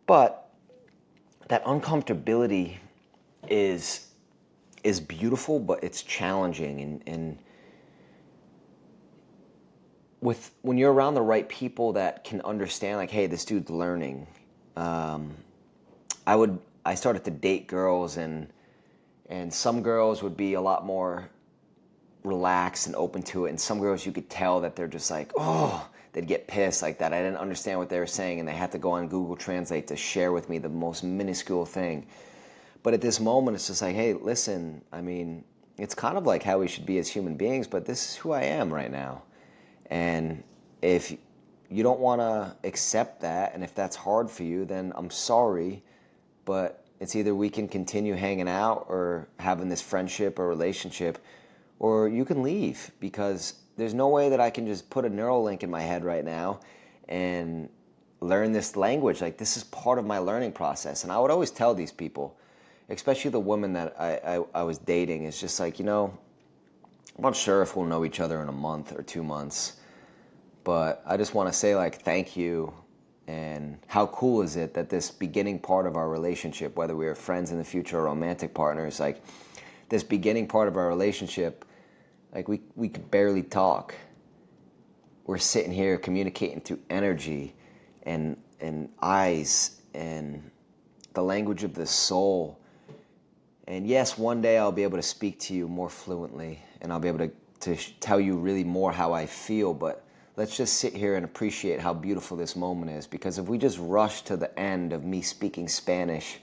But that uncomfortability is beautiful, but it's challenging. And when you're around the right people that can understand, like, hey, this dude's learning. I started to date girls, and some girls would be a lot more relaxed and open to it, and some girls you could tell that they're just like, oh, they'd get pissed like that. I didn't understand what they were saying, and they had to go on Google Translate to share with me the most minuscule thing. But at this moment, it's just like, hey, listen, I mean, it's kind of like how we should be as human beings, but this is who I am right now. And if you don't want to accept that, and if that's hard for you, then I'm sorry, but it's either we can continue hanging out or having this friendship or relationship, or you can leave, because there's no way that I can just put a neural link in my head right now and learn this language. Like, this is part of my learning process. And I would always tell these people, especially the women that I was dating, is just like, I'm not sure if we'll know each other in a month or 2 months, but I just want to say, like, thank you. And how cool is it that this beginning part of our relationship, whether we are friends in the future or romantic partners, like, this beginning part of our relationship, like, we could barely talk. We're sitting here communicating through energy and eyes and the language of the soul. And yes, one day I'll be able to speak to you more fluently, and I'll be able to tell you really more how I feel, but let's just sit here and appreciate how beautiful this moment is, because if we just rush to the end of me speaking Spanish,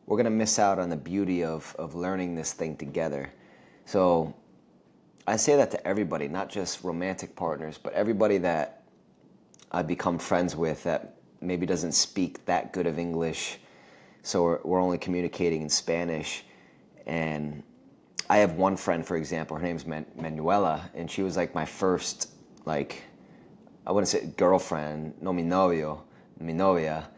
we're going to miss out on the beauty of learning this thing together. So I say that to everybody, not just romantic partners, but everybody that I become friends with that maybe doesn't speak that good of English, so we're only communicating in Spanish. And I have one friend, for example, her name's Manuela, and she was like my first, like, I wouldn't say girlfriend, no mi novio, mi novia,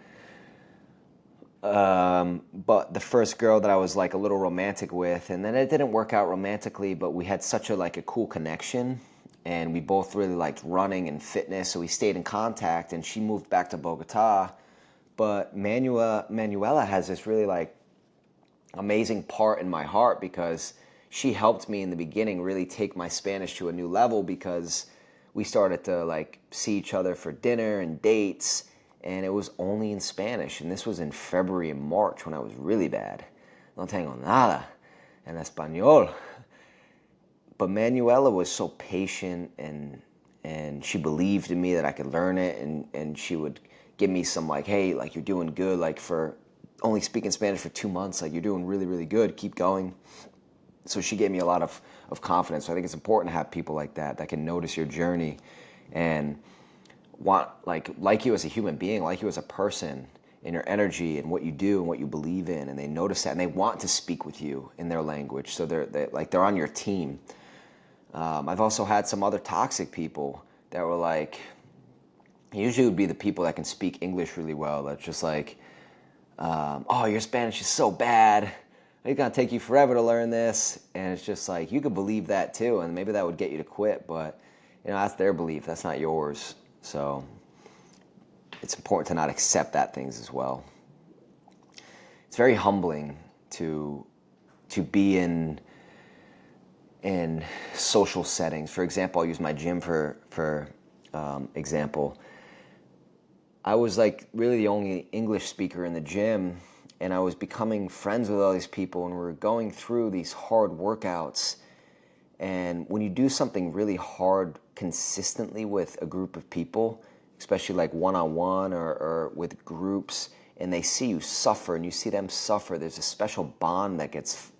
but the first girl that I was like a little romantic with. And then it didn't work out romantically, but we had such a cool connection, and we both really liked running and fitness, so we stayed in contact. And she moved back to Bogota, but Manuela has this really like amazing part in my heart, because she helped me in the beginning really take my Spanish to a new level, because we started to like see each other for dinner and dates, and it was only in Spanish. And this was in February and March when I was really bad. No tengo nada en español. But Manuela was so patient, and she believed in me that I could learn it, and she would give me some like, hey, like, you're doing good, like, for only speaking Spanish for 2 months, like, you're doing really, really good, keep going. So she gave me a lot of confidence. So I think it's important to have people like that can notice your journey and want like you as a human being, like you as a person, and your energy and what you do and what you believe in, and they notice that, and they want to speak with you in their language, so they're on your team. I've also had some other toxic people that were like, usually it would be the people that can speak English really well, that's just like, oh, your Spanish is so bad, it's gonna take you forever to learn this. And it's just like, you could believe that too, and maybe that would get you to quit, but that's their belief, that's not yours. So it's important to not accept that things as well. It's very humbling to be in social settings. For example, I'll use my gym for example. I was like really the only English speaker in the gym, and I was becoming friends with all these people, and we were going through these hard workouts. And when you do something really hard consistently with a group of people, especially like one-on-one or with groups, and they see you suffer and you see them suffer, there's a special bond that gets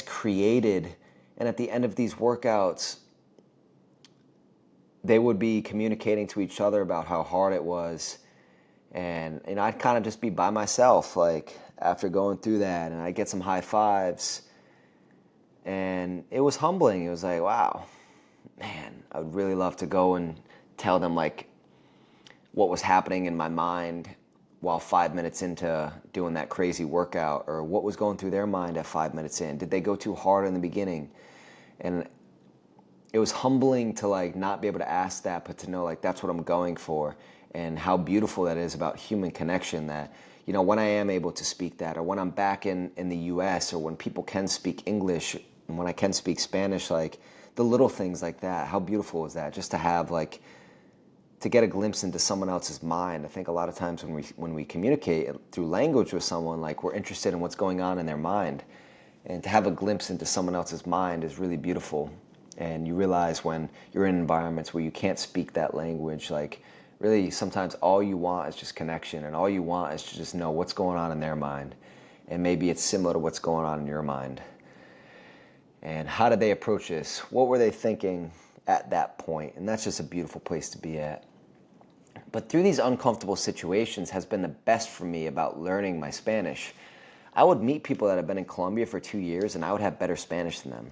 created. And at the end of these workouts, they would be communicating to each other about how hard it was. And I'd kind of just be by myself, like, after going through that, and I'd get some high fives. And it was humbling. It was like, wow, man, I would really love to go and tell them, like, what was happening in my mind while 5 minutes into doing that crazy workout, or what was going through their mind at 5 minutes in. Did they go too hard in the beginning? And it was humbling to, like, not be able to ask that, but to know, like, that's what I'm going for, and how beautiful that is about human connection. That, when I am able to speak that, or when I'm back in the US, or when people can speak English, and when I can speak Spanish, like, the little things like that, how beautiful is that? Just to have, like, to get a glimpse into someone else's mind. I think a lot of times when we communicate through language with someone, like, we're interested in what's going on in their mind. And to have a glimpse into someone else's mind is really beautiful. And you realize when you're in environments where you can't speak that language, like, really sometimes all you want is just connection, and all you want is to just know what's going on in their mind. And maybe it's similar to what's going on in your mind. And how did they approach this? What were they thinking at that point? And that's just a beautiful place to be at. But through these uncomfortable situations has been the best for me about learning my Spanish. I would meet people that have been in Colombia for 2 years, and I would have better Spanish than them.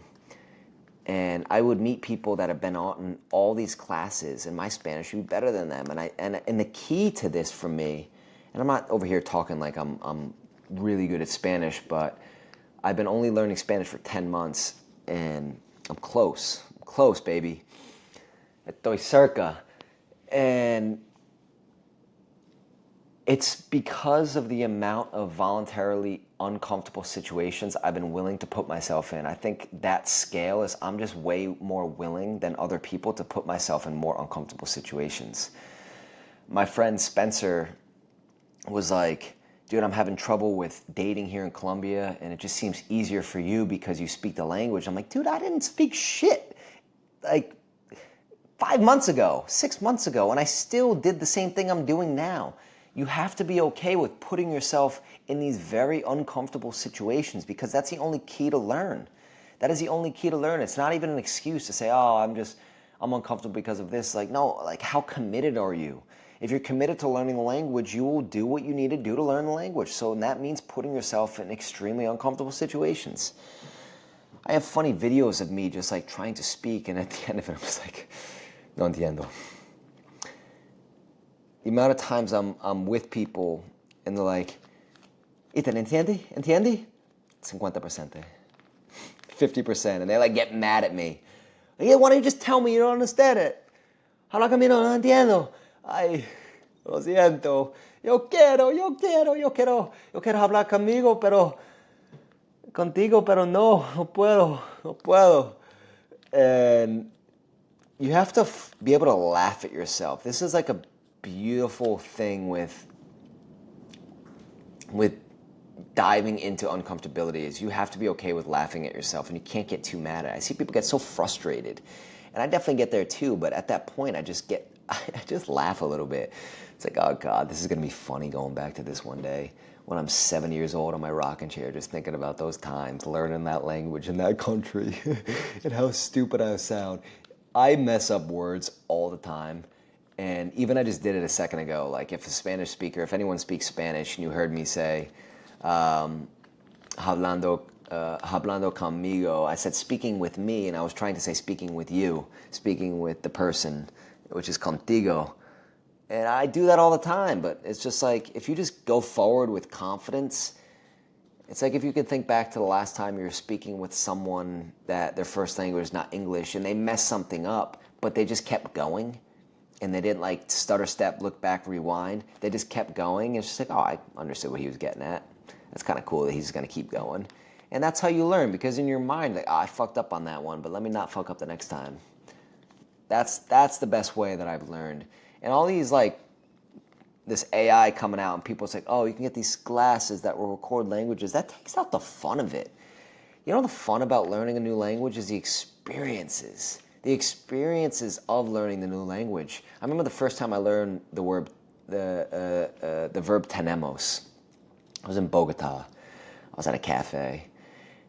And I would meet people that have been on all these classes, and my Spanish would be better than them. And the key to this for me, and I'm not over here talking like I'm really good at Spanish, but I've been only learning Spanish for 10 months, and I'm close. I'm close, baby. Estoy cerca. And it's because of the amount of voluntarily uncomfortable situations I've been willing to put myself in. I think that scale is, I'm just way more willing than other people to put myself in more uncomfortable situations. My friend Spencer was like, dude, I'm having trouble with dating here in Colombia, and it just seems easier for you because you speak the language. I'm like, dude, I didn't speak shit like 5 months ago, 6 months ago, and I still did the same thing I'm doing now. You have to be okay with putting yourself in these very uncomfortable situations, because that's the only key to learn. That is the only key to learn. It's not even an excuse to say, oh, I'm uncomfortable because of this. Like, no, like, how committed are you? If you're committed to learning the language, you will do what you need to do to learn the language. So that means putting yourself in extremely uncomfortable situations. I have funny videos of me just, like, trying to speak, and at the end of it, I'm just like, no entiendo. The amount of times I'm with people and they're like, Ethan, entiende? Entiende? 50%. 50%. And they, like, get mad at me. Like, yeah, why don't you just tell me you don't understand it? Habla conmigo, no entiendo. Ay, lo siento. Yo quiero hablar conmigo, pero contigo, pero no puedo. And you have to be able to laugh at yourself. This is like a beautiful thing with diving into uncomfortability, is you have to be okay with laughing at yourself, and you can't get too mad at it. I see people get so frustrated, and I definitely get there too, but at that point I just laugh a little bit. It's like, oh God, this is gonna be funny going back to this one day when I'm 7 years old on my rocking chair, just thinking about those times learning that language in that country and how stupid I sound. I mess up words all the time. And even I just did it a second ago. Like, if a Spanish speaker, if anyone speaks Spanish and you heard me say, hablando conmigo, I said speaking with me, and I was trying to say speaking with you, speaking with the person, which is contigo. And I do that all the time, but it's just like, if you just go forward with confidence, it's like if you could think back to the last time you were speaking with someone that their first language is not English, and they messed something up, but they just kept going. And they didn't, like, stutter step, look back, rewind. They just kept going. It's just like, oh, I understood what he was getting at. That's kind of cool that he's going to keep going. And that's how you learn, because in your mind, like, oh, I fucked up on that one, but let me not fuck up the next time. That's the best way that I've learned. And all these like this AI coming out, and people's like, oh, you can get these glasses that will record languages. That takes out the fun of it. You know, the fun about learning a new language is the experiences. The experiences of learning the new language. I remember the first time I learned the verb tenemos. I was in Bogota. I was at a cafe,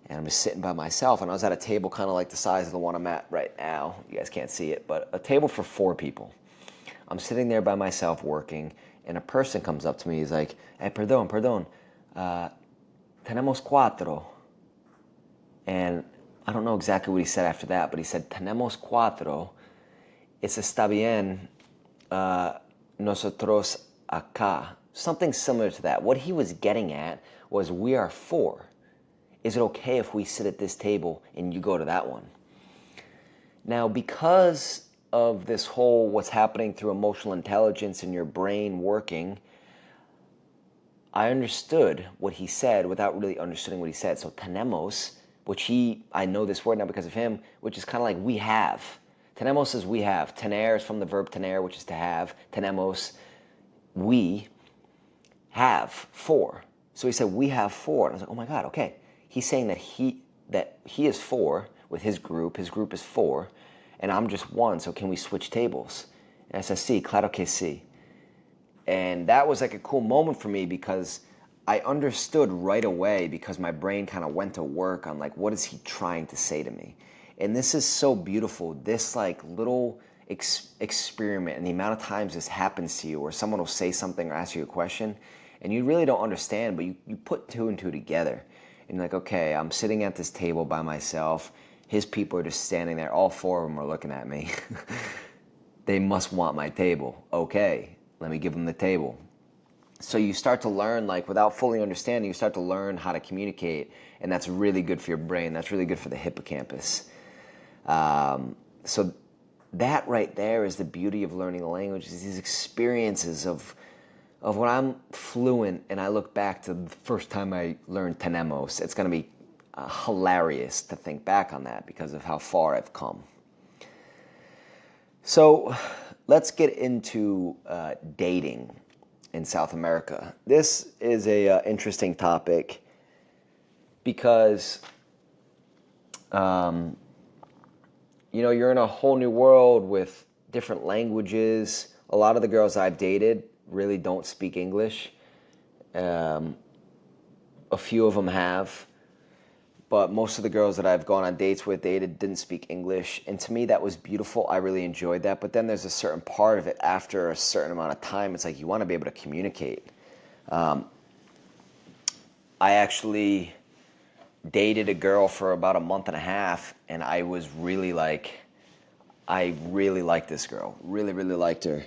and I'm just sitting by myself, and I was at a table kind of like the size of the one I'm at right now. You guys can't see it, but a table for 4 people. I'm sitting there by myself working, and a person comes up to me. He's like, hey, perdón, tenemos 4. And I don't know exactly what he said after that, but he said, tenemos 4. It's está bien, nosotros acá. Something similar to that. What he was getting at was, we are 4. Is it okay if we sit at this table and you go to that one? Now, because of this whole what's happening through emotional intelligence and your brain working, I understood what he said without really understanding what he said. So tenemos, which I know this word now because of him, which is kind of like we have. Tenemos is we have. Tener is from the verb tener, which is to have. Tenemos, we have 4. So he said, we have 4. And I was like, oh my God, okay. He's saying that he is 4 with his group is 4, and I'm just 1, so can we switch tables? And I said, sí, claro que sí. And that was like a cool moment for me, because I understood right away, because my brain kind of went to work on like, what is he trying to say to me? And this is so beautiful, this like little experiment, and the amount of times this happens to you, where someone will say something or ask you a question, and you really don't understand, but you put 2 and 2 together. And you're like, okay, I'm sitting at this table by myself. His people are just standing there. All 4 of them are looking at me. They must want my table. Okay, let me give them the table. So you start to learn, like without fully understanding, you start to learn how to communicate. And that's really good for your brain. That's really good for the hippocampus. So that right there is the beauty of learning the language, is these experiences of when I'm fluent and I look back to the first time I learned tenemos. It's going to be hilarious to think back on that because of how far I've come. So let's get into dating in South America. This is a interesting topic because you know, you're in a whole new world with different languages. A lot of the girls I've dated really don't speak English. A few of them have, but most of the girls that I've gone on dates with, didn't speak English. And to me, that was beautiful. I really enjoyed that. But then there's a certain part of it, after a certain amount of time, it's like you want to be able to communicate. I actually dated a girl for about a month and a half, and I really liked this girl. Really, really liked her.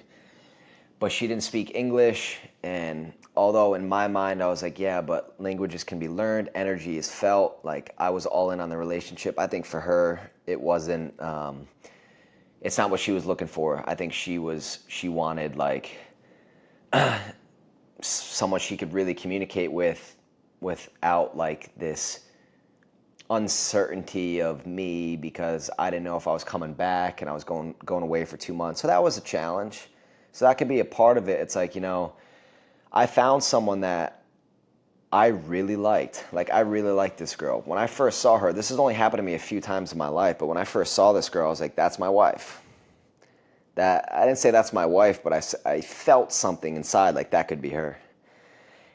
But she didn't speak English, and although in my mind I was like, yeah, but languages can be learned, energy is felt, like I was all in on the relationship. I think for her, it wasn't, it's not what she was looking for. I think she wanted like someone she could really communicate with without like this uncertainty of me, because I didn't know if I was coming back, and I was going away for 2 months. So that was a challenge. So that could be a part of it. It's like, you know, I found someone that I really liked. Like, I really liked this girl. When I first saw her, this has only happened to me a few times in my life, but when I first saw this girl, I was like, that's my wife. That I didn't say that's my wife, but I felt something inside, like that could be her.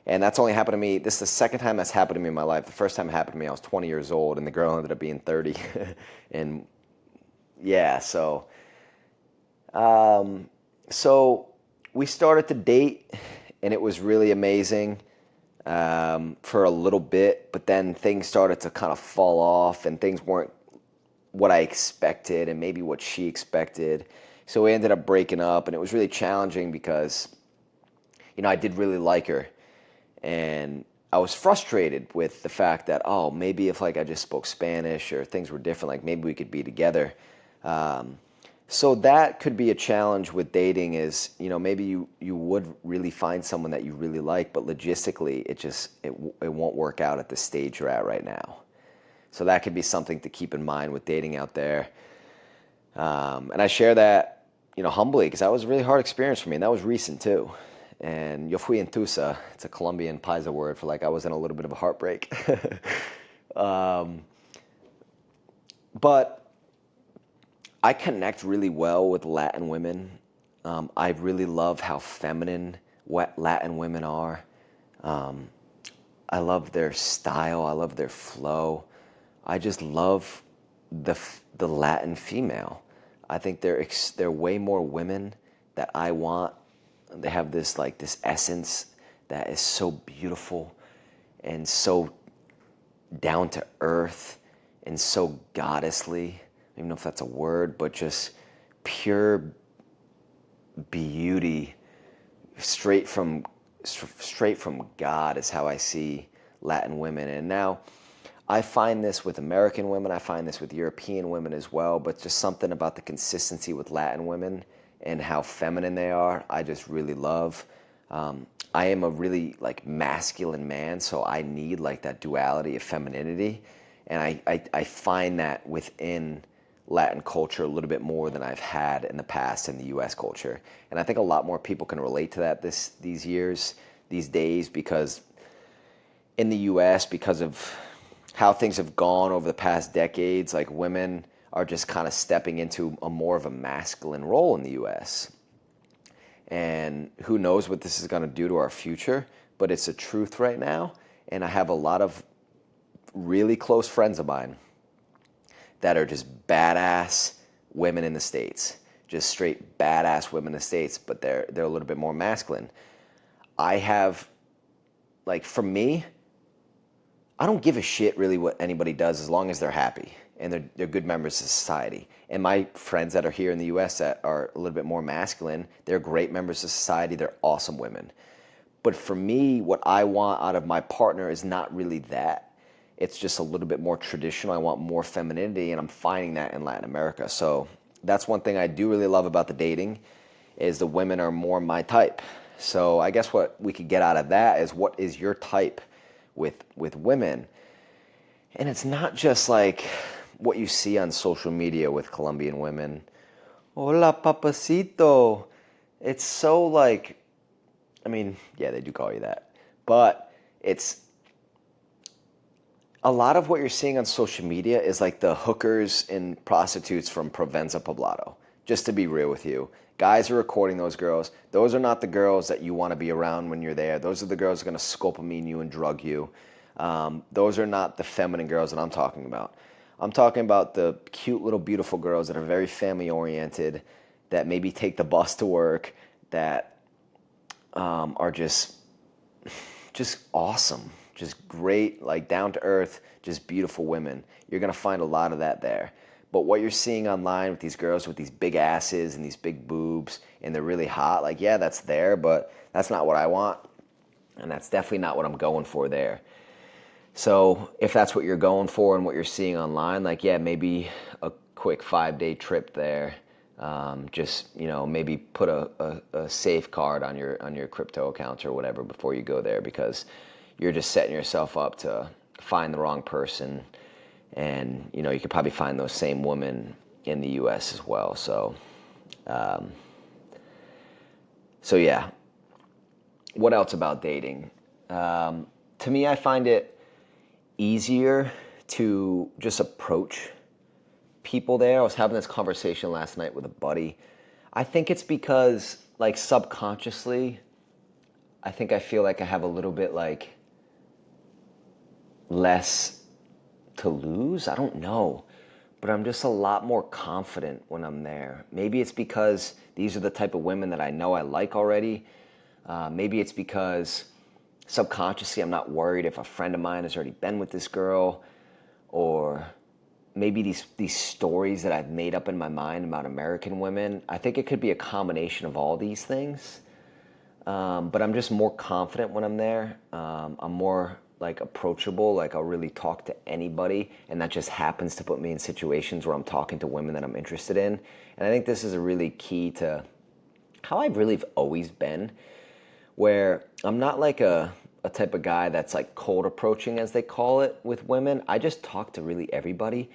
And that's only happened to me. This is the second time that's happened to me in my life. The first time it happened to me, I was 20 years old, and the girl ended up being 30. And yeah, so we started to date, and it was really amazing for a little bit, but then things started to kind of fall off, and things weren't what I expected and maybe what she expected. So we ended up breaking up, and it was really challenging because, you know, I did really like her, and I was frustrated with the fact that, oh, maybe if like I just spoke Spanish or things were different, like maybe we could be together. So that could be a challenge with dating, is, you know, maybe you would really find someone that you really like, but logistically it won't work out at the stage you're at right now. So that could be something to keep in mind with dating out there. And I share that humbly, because that was a really hard experience for me, and that was recent too. And yo fui en Tusa. It's a Colombian paisa word for like I was in a little bit of a heartbreak. But I connect really well with Latin women. I really love how feminine what Latin women are. I love their style. I love their flow. I just love the Latin female. I think they're way more women that I want. They have this essence that is so beautiful and so down to earth and so goddessly. I don't even know if that's a word, but just pure beauty, straight from God is how I see Latin women. And now I find this with American women, I find this with European women as well, but just something about the consistency with Latin women and how feminine they are, I just really love. I am a really like masculine man, so I need like that duality of femininity. And I find that within Latin culture a little bit more than I've had in the past in the US culture. And I think a lot more people can relate to that these days, because in the US, because of how things have gone over the past decades, like women are just kind of stepping into a more of a masculine role in the US. And who knows what this is going to do to our future, but it's a truth right now. And I have a lot of really close friends of mine that are just badass women in the States, just straight badass women in the States, but they're a little bit more masculine. I have, like, for me, I don't give a shit really what anybody does as long as they're happy and they're good members of society. And my friends that are here in the US that are a little bit more masculine, they're great members of society, they're awesome women. But for me, what I want out of my partner is not really that. It's just a little bit more traditional. I want more femininity, and I'm finding that in Latin America. So that's one thing I do really love about the dating, is the women are more my type. So I guess what we could get out of that is, what is your type with women? And it's not just like what you see on social media with Colombian women. Hola, papacito. It's so like, I mean, yeah, they do call you that. But it's a lot of what you're seeing on social media is like the hookers and prostitutes from Provenza Poblado. Just to be real with you, guys are recording those girls. Those are not the girls that you want to be around when you're there. Those are the girls that are going to scopamine you and drug you. Those are not the feminine girls that I'm talking about. I'm talking about the cute little beautiful girls that are very family oriented, that maybe take the bus to work, that are just awesome, just great, like down to earth, just beautiful women. You're gonna find a lot of that there. But what you're seeing online with these girls with these big asses and these big boobs and they're really hot, like, yeah, that's there, but that's not what I want. And that's definitely not what I'm going for there. So if that's what you're going for and what you're seeing online, like, yeah, maybe a quick 5-day trip there. Just, maybe put a safeguard on your crypto account or whatever before you go there, because you're just setting yourself up to find the wrong person. And, you could probably find those same women in the US as well. So yeah. What else about dating? To me, I find it easier to just approach people there. I was having this conversation last night with a buddy. I think it's because, like, subconsciously, I think I feel like I have a little bit, like, less to lose. I don't know. But I'm just a lot more confident when I'm there. Maybe it's because these are the type of women that I know I like already. Maybe it's because subconsciously I'm not worried if a friend of mine has already been with this girl, or maybe these stories that I've made up in my mind about American women. I think it could be a combination of all these things. But I'm just more confident when I'm there. I'm more like approachable, like I'll really talk to anybody, and that just happens to put me in situations where I'm talking to women that I'm interested in. And I think this is a really key to how I've really always been, where I'm not like a type of guy that's like cold approaching, as they call it, with women. I just talk to really everybody.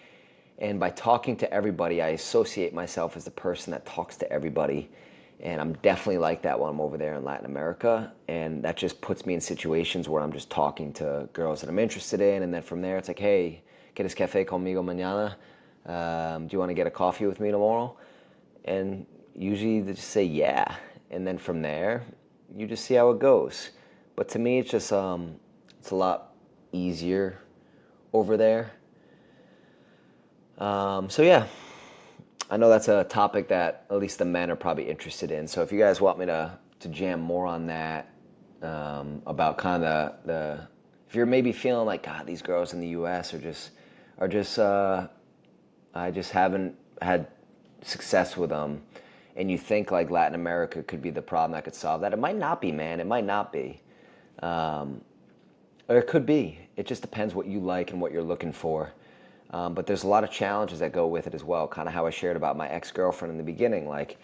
And by talking to everybody, I associate myself as the person that talks to everybody. And I'm definitely like that while I'm over there in Latin America. And that just puts me in situations where I'm just talking to girls that I'm interested in. And then from there, it's like, hey, ¿quieres café conmigo mañana? Do you want to get a coffee with me tomorrow? And usually they just say, yeah. And then from there, you just see how it goes. But to me, it's just, it's a lot easier over there. So yeah, I know that's a topic that at least the men are probably interested in. So if you guys want me to jam more on that, about kind of if you're maybe feeling like, God, these girls in the U.S. are just, I just haven't had success with them, and you think like Latin America could be the problem that could solve that. It might not be, man. It might not be. Or it could be. It just depends what you like and what you're looking for. But there's a lot of challenges that go with it as well. Kind of how I shared about my ex-girlfriend in the beginning. Like,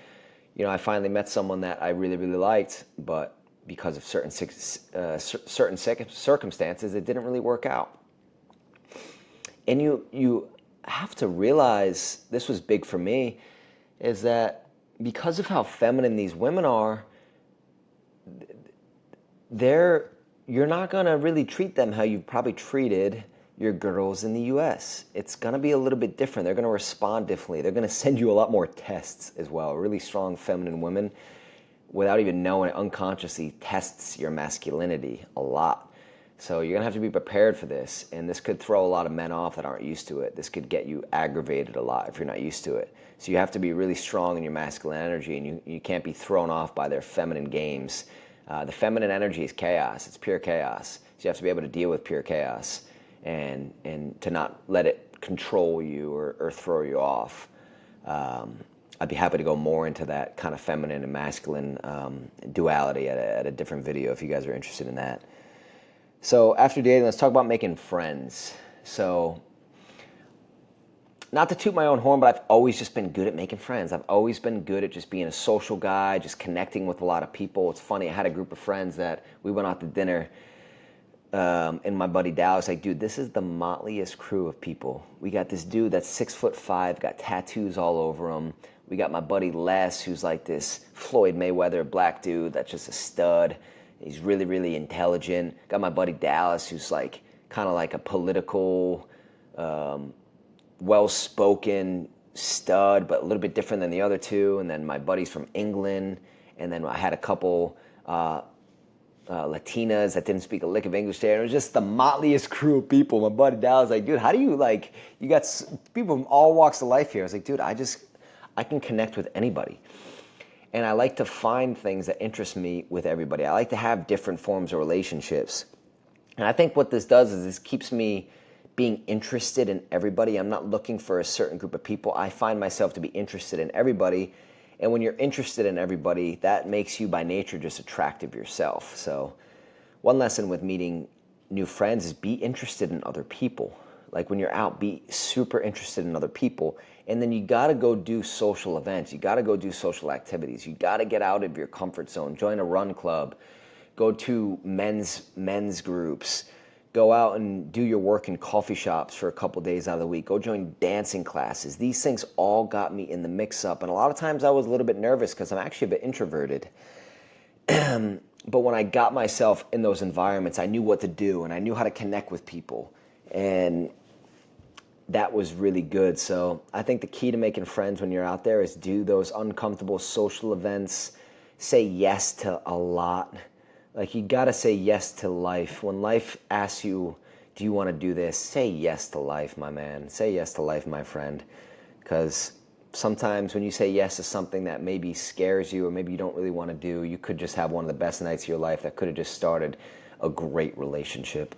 you know, I finally met someone that I really, really liked, but because of certain circumstances, it didn't really work out. And you have to realize, this was big for me, is that because of how feminine these women are, you're not going to really treat them how you've probably treated your girls in the US. It's going to be a little bit different. They're going to respond differently. They're going to send you a lot more tests as well. Really strong feminine women, without even knowing it, unconsciously tests your masculinity a lot. So you're going to have to be prepared for this. And this could throw a lot of men off that aren't used to it. This could get you aggravated a lot if you're not used to it. So you have to be really strong in your masculine energy, and you can't be thrown off by their feminine games. The feminine energy is chaos. It's pure chaos. So you have to be able to deal with pure chaos and to not let it control you or throw you off. I'd be happy to go more into that kind of feminine and masculine duality at a different video if you guys are interested in that. So after dating, let's talk about making friends. So not to toot my own horn, but I've always just been good at making friends. I've always been good at just being a social guy, just connecting with a lot of people. It's funny, I had a group of friends that we went out to dinner, and my buddy Dallas, like, dude, this is the motliest crew of people. We got this dude that's 6'5", got tattoos all over him. We got my buddy Les, who's like this Floyd Mayweather black dude that's just a stud. He's really, really intelligent. Got my buddy Dallas, who's like kind of like a political, well-spoken stud, but a little bit different than the other two. And then my buddy's from England. And then I had a couple Latinas that didn't speak a lick of English there. And it was just the motliest crew of people. My buddy Dallas was like, dude, how do you, like, you got people from all walks of life here. I was like, dude, I can connect with anybody. And I like to find things that interest me with everybody. I like to have different forms of relationships. And I think what this does is this keeps me being interested in everybody. I'm not looking for a certain group of people. I find myself to be interested in everybody. And when you're interested in everybody, that makes you by nature just attractive yourself. So one lesson with meeting new friends is be interested in other people. Like when you're out, be super interested in other people. And then you got to go do social events. You got to go do social activities. You got to get out of your comfort zone. Join a run club. Go to men's groups. Go out and do your work in coffee shops for a couple days out of the week. Go join dancing classes. These things all got me in the mix-up. And a lot of times I was a little bit nervous because I'm actually a bit introverted. But when I got myself in those environments, I knew what to do and I knew how to connect with people. And that was really good. So I think the key to making friends when you're out there is do those uncomfortable social events. Say yes to a lot. Like, you got to say yes to life. When life asks you, do you want to do this? Say yes to life, my man. Say yes to life, my friend. Because sometimes when you say yes to something that maybe scares you or maybe you don't really want to do, you could just have one of the best nights of your life that could have just started a great relationship.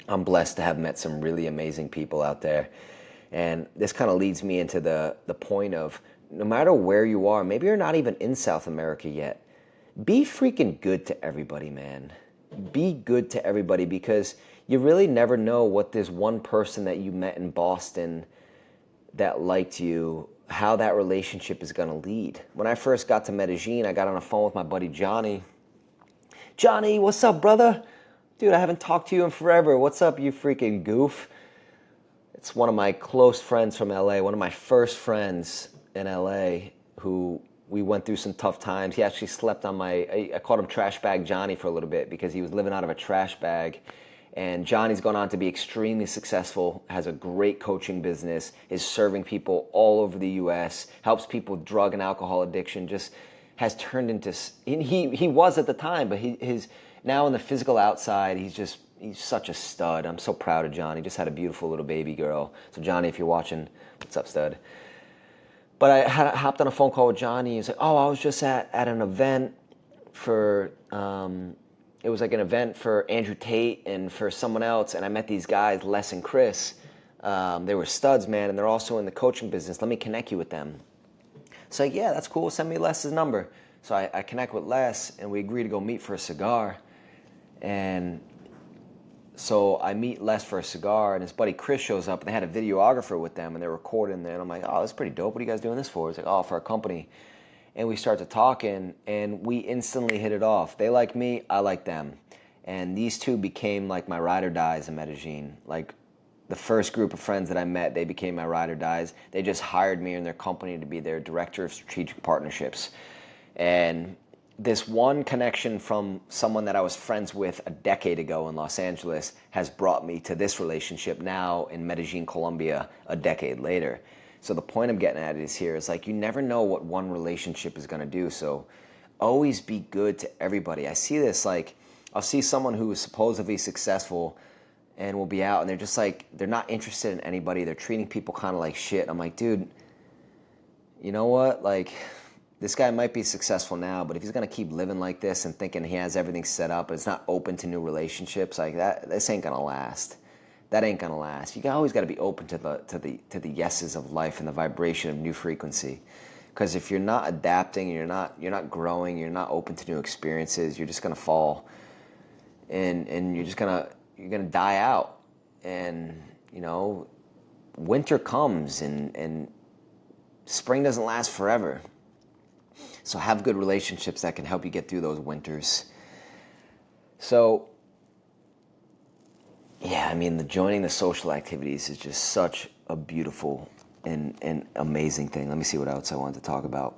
I'm blessed to have met some really amazing people out there. And this kind of leads me into the point of, no matter where you are, maybe you're not even in South America yet, be freaking good to everybody, man. Be good to everybody, because you really never know what this one person that you met in Boston that liked you, how that relationship is going to lead. When I first got to Medellin, I got on the phone with my buddy Johnny. Johnny, what's up, brother? Dude, I haven't talked to you in forever. What's up, you freaking goof? It's one of my close friends from LA, one of my first friends in LA who we went through some tough times. He actually slept on I called him Trash Bag Johnny for a little bit because he was living out of a trash bag. And Johnny's gone on to be extremely successful, has a great coaching business, is serving people all over the US, helps people with drug and alcohol addiction, just has turned into, he was at the time, but his now in the physical outside, he's such a stud. I'm so proud of Johnny. Just had a beautiful little baby girl. So Johnny, if you're watching, what's up, stud? But I hopped on a phone call with Johnny. He's like, oh, I was just at an event for, it was like an event for Andrew Tate and for someone else. And I met these guys, Les and Chris. They were studs, man. And they're also in the coaching business. Let me connect you with them. So like, yeah, that's cool. Send me Les's number. So I connect with Les and we agree to go meet for a cigar. And so I meet Les for a cigar, and his buddy Chris shows up, and they had a videographer with them, and they're recording there. And I'm like, oh, that's pretty dope. What are you guys doing this for? He's like, oh, for our company. And we start to talking, and we instantly hit it off. They like me, I like them. And these two became like my ride or dies in Medellin. Like the first group of friends that I met, they became my ride or dies. They just hired me in their company to be their director of strategic partnerships. And this one connection from someone that I was friends with a decade ago in Los Angeles has brought me to this relationship now in Medellin, Colombia, a decade later. So the point I'm getting at is here is like you never know what one relationship is going to do. So always be good to everybody. I see this like I'll see someone who is supposedly successful and will be out and they're just like they're not interested in anybody. They're treating people kind of like shit. I'm like, dude, you know what? Like this guy might be successful now, but if he's going to keep living like this and thinking he has everything set up, but it's not open to new relationships like that, this ain't going to last. That ain't going to last. You always got to be open to the yeses of life and the vibration of new frequency. Because if you're not adapting, you're not growing, you're not open to new experiences, you're just going to fall and you're going to die out. And, you know, winter comes and spring doesn't last forever. So have good relationships that can help you get through those winters. So, yeah, I mean, joining the social activities is just such a beautiful and amazing thing. Let me see what else I wanted to talk about.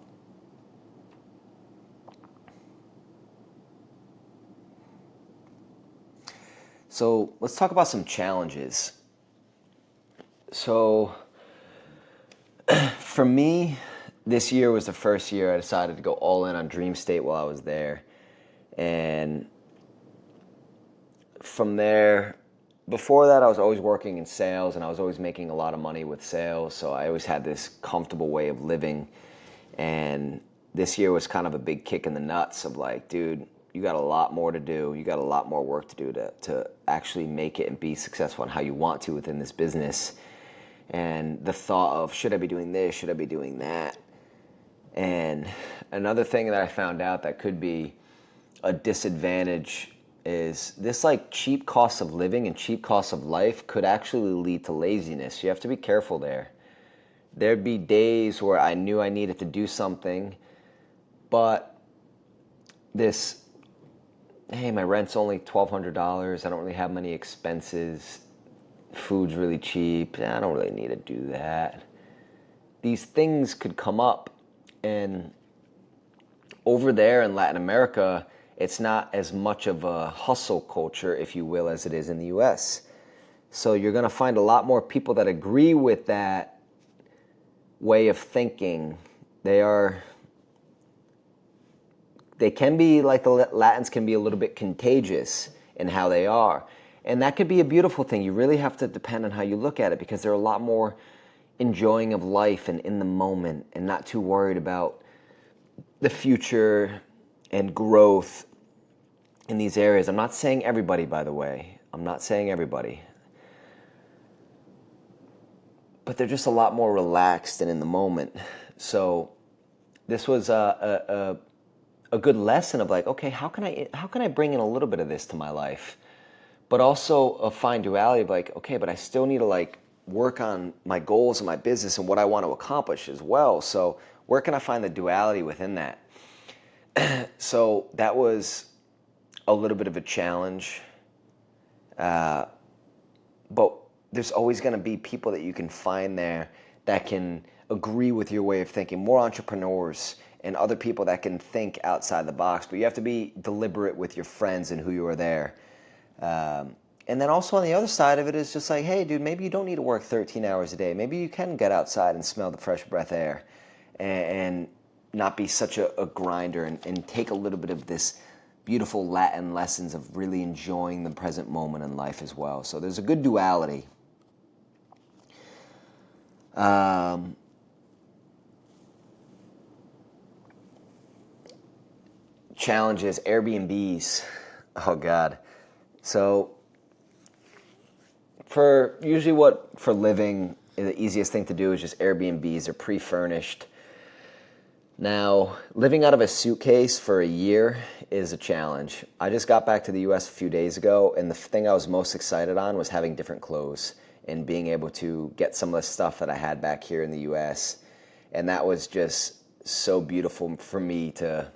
So let's talk about some challenges. So for me, this year was the first year I decided to go all in on DreamState while I was there. And from there, before that, I was always working in sales and I was always making a lot of money with sales. So I always had this comfortable way of living. And this year was kind of a big kick in the nuts of like, dude, you got a lot more to do. You got a lot more work to do to actually make it and be successful in how you want to within this business. And the thought of, should I be doing this? Should I be doing that? And another thing that I found out that could be a disadvantage is this like cheap cost of living and cheap cost of life could actually lead to laziness. You have to be careful there. There'd be days where I knew I needed to do something, but this, hey, my rent's only $1,200. I don't really have many expenses. Food's really cheap. I don't really need to do that. These things could come up. And over there in Latin America, it's not as much of a hustle culture, if you will, as it is in the US. So you're going to find a lot more people that agree with that way of thinking. They can be, like the Latins can be a little bit contagious in how they are. And that could be a beautiful thing. You really have to depend on how you look at it because they're a lot more enjoying of life and in the moment and not too worried about the future and growth in these areas. I'm not saying everybody, by the way. I'm not saying everybody. But they're just a lot more relaxed and in the moment. So this was a good lesson of like, okay, how can I bring in a little bit of this to my life? But also a fine duality of like, okay, but I still need to like work on my goals and my business and what I want to accomplish as well. So where can I find the duality within that? So that was a little bit of a challenge. But there's always going to be people that you can find there that can agree with your way of thinking, more entrepreneurs and other people that can think outside the box. But you have to be deliberate with your friends and who you are there. And then also on the other side of it is just like, hey, dude, maybe you don't need to work 13 hours a day. Maybe you can get outside and smell the fresh breath air and not be such a grinder and take a little bit of this beautiful Latin lessons of really enjoying the present moment in life as well. So there's a good duality. Challenges, Airbnbs. Oh God. So for living, the easiest thing to do is just Airbnbs. They're pre-furnished. Now, living out of a suitcase for a year is a challenge. I just got back to the U.S. a few days ago, and the thing I was most excited on was having different clothes and being able to get some of the stuff that I had back here in the U.S. And that was just so beautiful for me to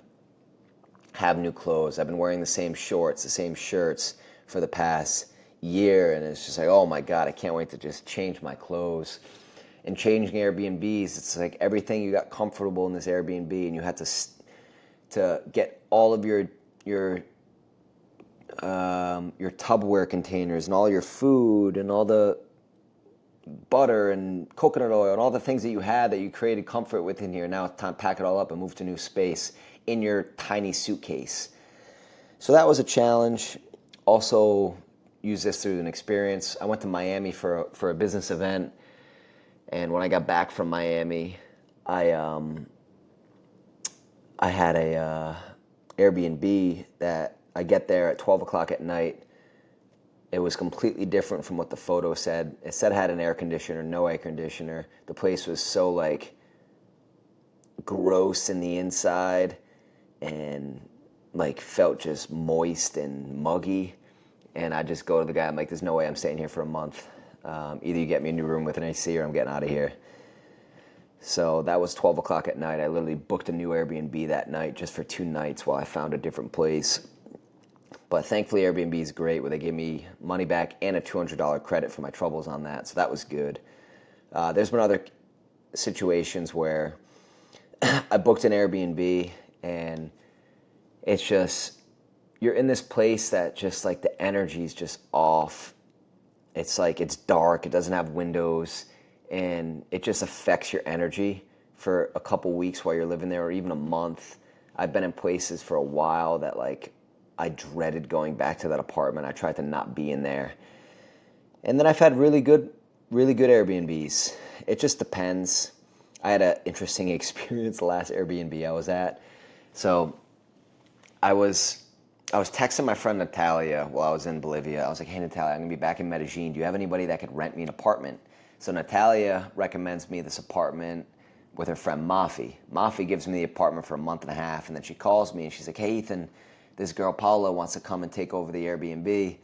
have new clothes. I've been wearing the same shorts, the same shirts for the past year, and it's just like, oh my God, I can't wait to just change my clothes. And changing Airbnbs, it's like everything you got comfortable in this Airbnb, and you had to get all of your Tupperware containers and all your food and all the butter and coconut oil and all the things that you had that you created comfort with in here. Now it's time to pack it all up and move to new space in your tiny suitcase. So that was a challenge. Also, use this through an experience. I went to Miami for a business event. And when I got back from Miami, I had a Airbnb that I get there at 12 o'clock at night. It was completely different from what the photo said. It said it had an air conditioner, no air conditioner. The place was so like gross in the inside and like felt just moist and muggy. And I just go to the guy, I'm like, there's no way I'm staying here for a month. Either you get me a new room with an AC or I'm getting out of here. So that was 12 o'clock at night. I literally booked a new Airbnb that night just for 2 nights while I found a different place. But thankfully Airbnb is great where they gave me money back and a $200 credit for my troubles on that. So that was good. There's been other situations where I booked an Airbnb and it's just, you're in this place that just like the energy is just off. It's like it's dark, it doesn't have windows, and it just affects your energy for a couple weeks while you're living there, or even a month. I've been in places for a while that like I dreaded going back to that apartment. I tried to not be in there. And then I've had really good Airbnbs. It just depends. I had an interesting experience the last Airbnb I was at. So I was texting my friend Natalia while I was in Bolivia. I was like, hey, Natalia, I'm going to be back in Medellin. Do you have anybody that could rent me an apartment? So Natalia recommends me this apartment with her friend Mafi. Mafi gives me the apartment for a month and a half, and then she calls me, and she's like, hey, Ethan, this girl Paula wants to come and take over the Airbnb,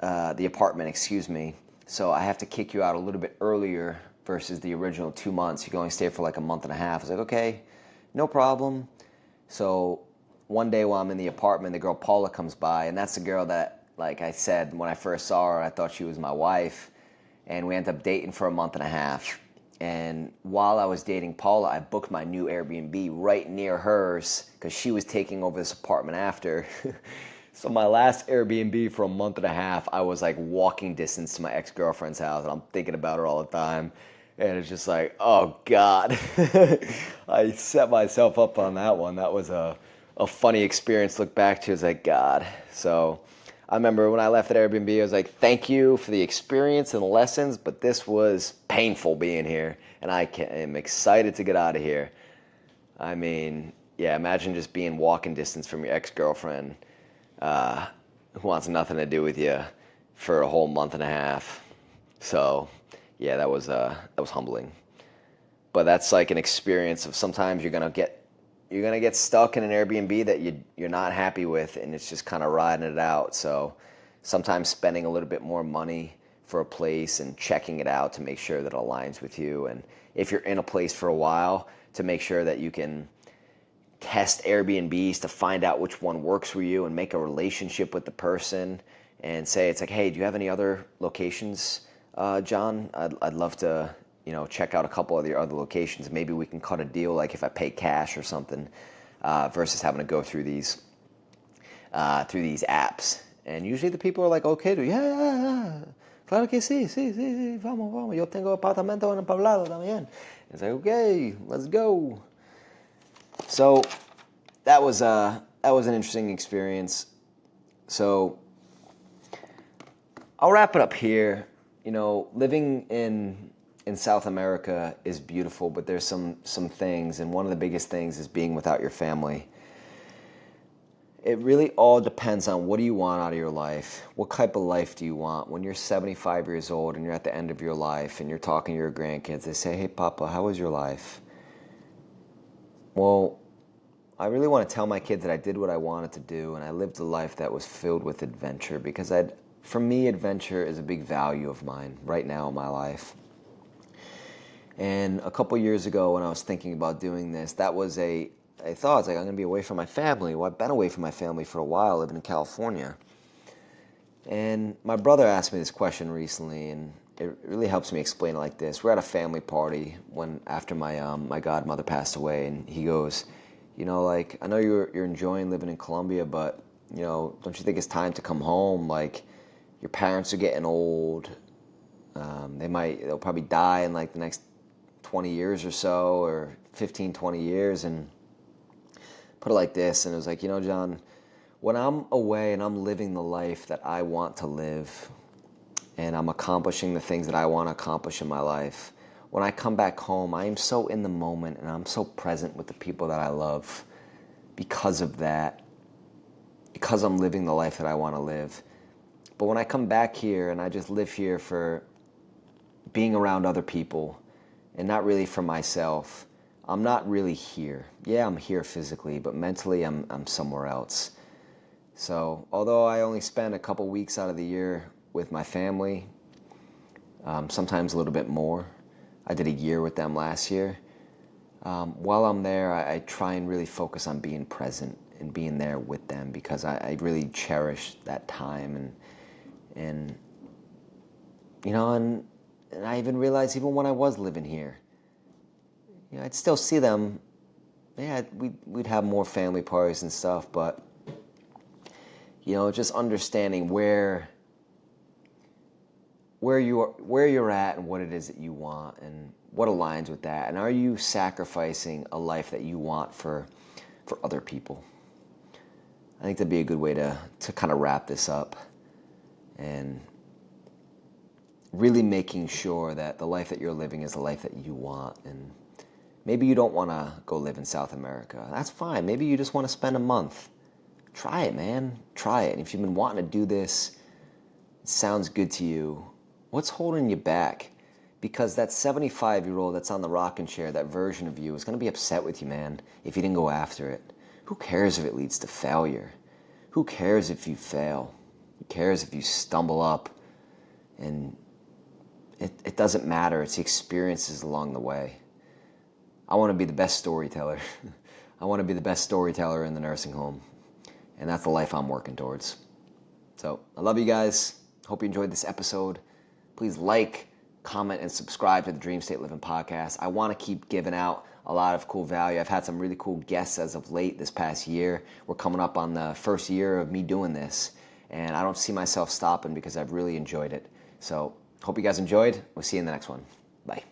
the apartment, excuse me. So I have to kick you out a little bit earlier versus the original 2 months. You can only stay for like a month and a half. I was like, okay, no problem. So one day while I'm in the apartment, the girl Paula comes by, and that's the girl that, like I said, when I first saw her, I thought she was my wife, and we ended up dating for a month and a half. And while I was dating Paula, I booked my new Airbnb right near hers because she was taking over this apartment after. So my last Airbnb for a month and a half, I was like walking distance to my ex-girlfriend's house, and I'm thinking about her all the time. And it's just like, oh God. I set myself up on that one. That was a funny experience to look back to. It's like, God. So I remember when I left that Airbnb, I was like, thank you for the experience and the lessons, but this was painful being here, and I am excited to get out of here. I mean, yeah, imagine just being walking distance from your ex-girlfriend who wants nothing to do with you for a whole month and a half. So, yeah, that was humbling. But that's like an experience of sometimes you're gonna get stuck in an Airbnb that you're not happy with, and it's just kind of riding it out. So sometimes spending a little bit more money for a place and checking it out to make sure that it aligns with you. And if you're in a place for a while, to make sure that you can test Airbnbs to find out which one works for you and make a relationship with the person and say, it's like, hey, do you have any other locations, John? I'd love to, check out a couple of your other locations. Maybe we can cut a deal, like if I pay cash or something, versus having to go through these apps. And usually the people are like, okay, dude, yeah, claro que sí, sí, vamos, yo tengo apartamento en el Poblado también. It's like, okay, let's go. So that was an interesting experience. So I'll wrap it up here. Living in South America is beautiful, but there's some things, and one of the biggest things is being without your family. It really all depends on what do you want out of your life. What type of life do you want? When you're 75 years old and you're at the end of your life and you're talking to your grandkids, they say, hey, Papa, how was your life? Well, I really want to tell my kids that I did what I wanted to do, and I lived a life that was filled with adventure, because for me, adventure is a big value of mine right now in my life. And a couple years ago when I was thinking about doing this, that was I thought, it's like, I'm going to be away from my family. Well, I've been away from my family for a while, living in California. And my brother asked me this question recently, and it really helps me explain it like this. We're at a family party after my godmother passed away, and he goes, I know you're enjoying living in Colombia, but, don't you think it's time to come home? Like, your parents are getting old. They'll probably die in like the next 20 years or so, or 15, 20 years, and put it like this, and it was like, John, when I'm away and I'm living the life that I want to live, and I'm accomplishing the things that I want to accomplish in my life, when I come back home, I am so in the moment, and I'm so present with the people that I love because of that, because I'm living the life that I want to live. But when I come back here and I just live here for being around other people and not really for myself, I'm not really here. Yeah, I'm here physically, but mentally I'm somewhere else. So although I only spend a couple weeks out of the year with my family, sometimes a little bit more. I did a year with them last year. While I'm there, I try and really focus on being present and being there with them, because I really cherish that time. And I even realized, even when I was living here, I'd still see them. Yeah, we'd have more family parties and stuff, but just understanding where you're at and what it is that you want and what aligns with that, and are you sacrificing a life that you want for other people? I think that'd be a good way to kind of wrap this up, and really making sure that the life that you're living is the life that you want. And maybe you don't want to go live in South America. That's fine. Maybe you just want to spend a month. Try it, man. Try it. And if you've been wanting to do this, it sounds good to you, what's holding you back? Because that 75-year-old that's on the rocking chair, that version of you, is going to be upset with you, man, if you didn't go after it. Who cares if it leads to failure? Who cares if you fail? Who cares if you stumble up? And it doesn't matter. It's the experiences along the way. I want to be the best storyteller. I want to be the best storyteller in the nursing home. And that's the life I'm working towards. So I love you guys. Hope you enjoyed this episode. Please like, comment, and subscribe to the DreamState Livin podcast. I want to keep giving out a lot of cool value. I've had some really cool guests as of late this past year. We're coming up on the first year of me doing this, and I don't see myself stopping because I've really enjoyed it. So hope you guys enjoyed. We'll see you in the next one. Bye.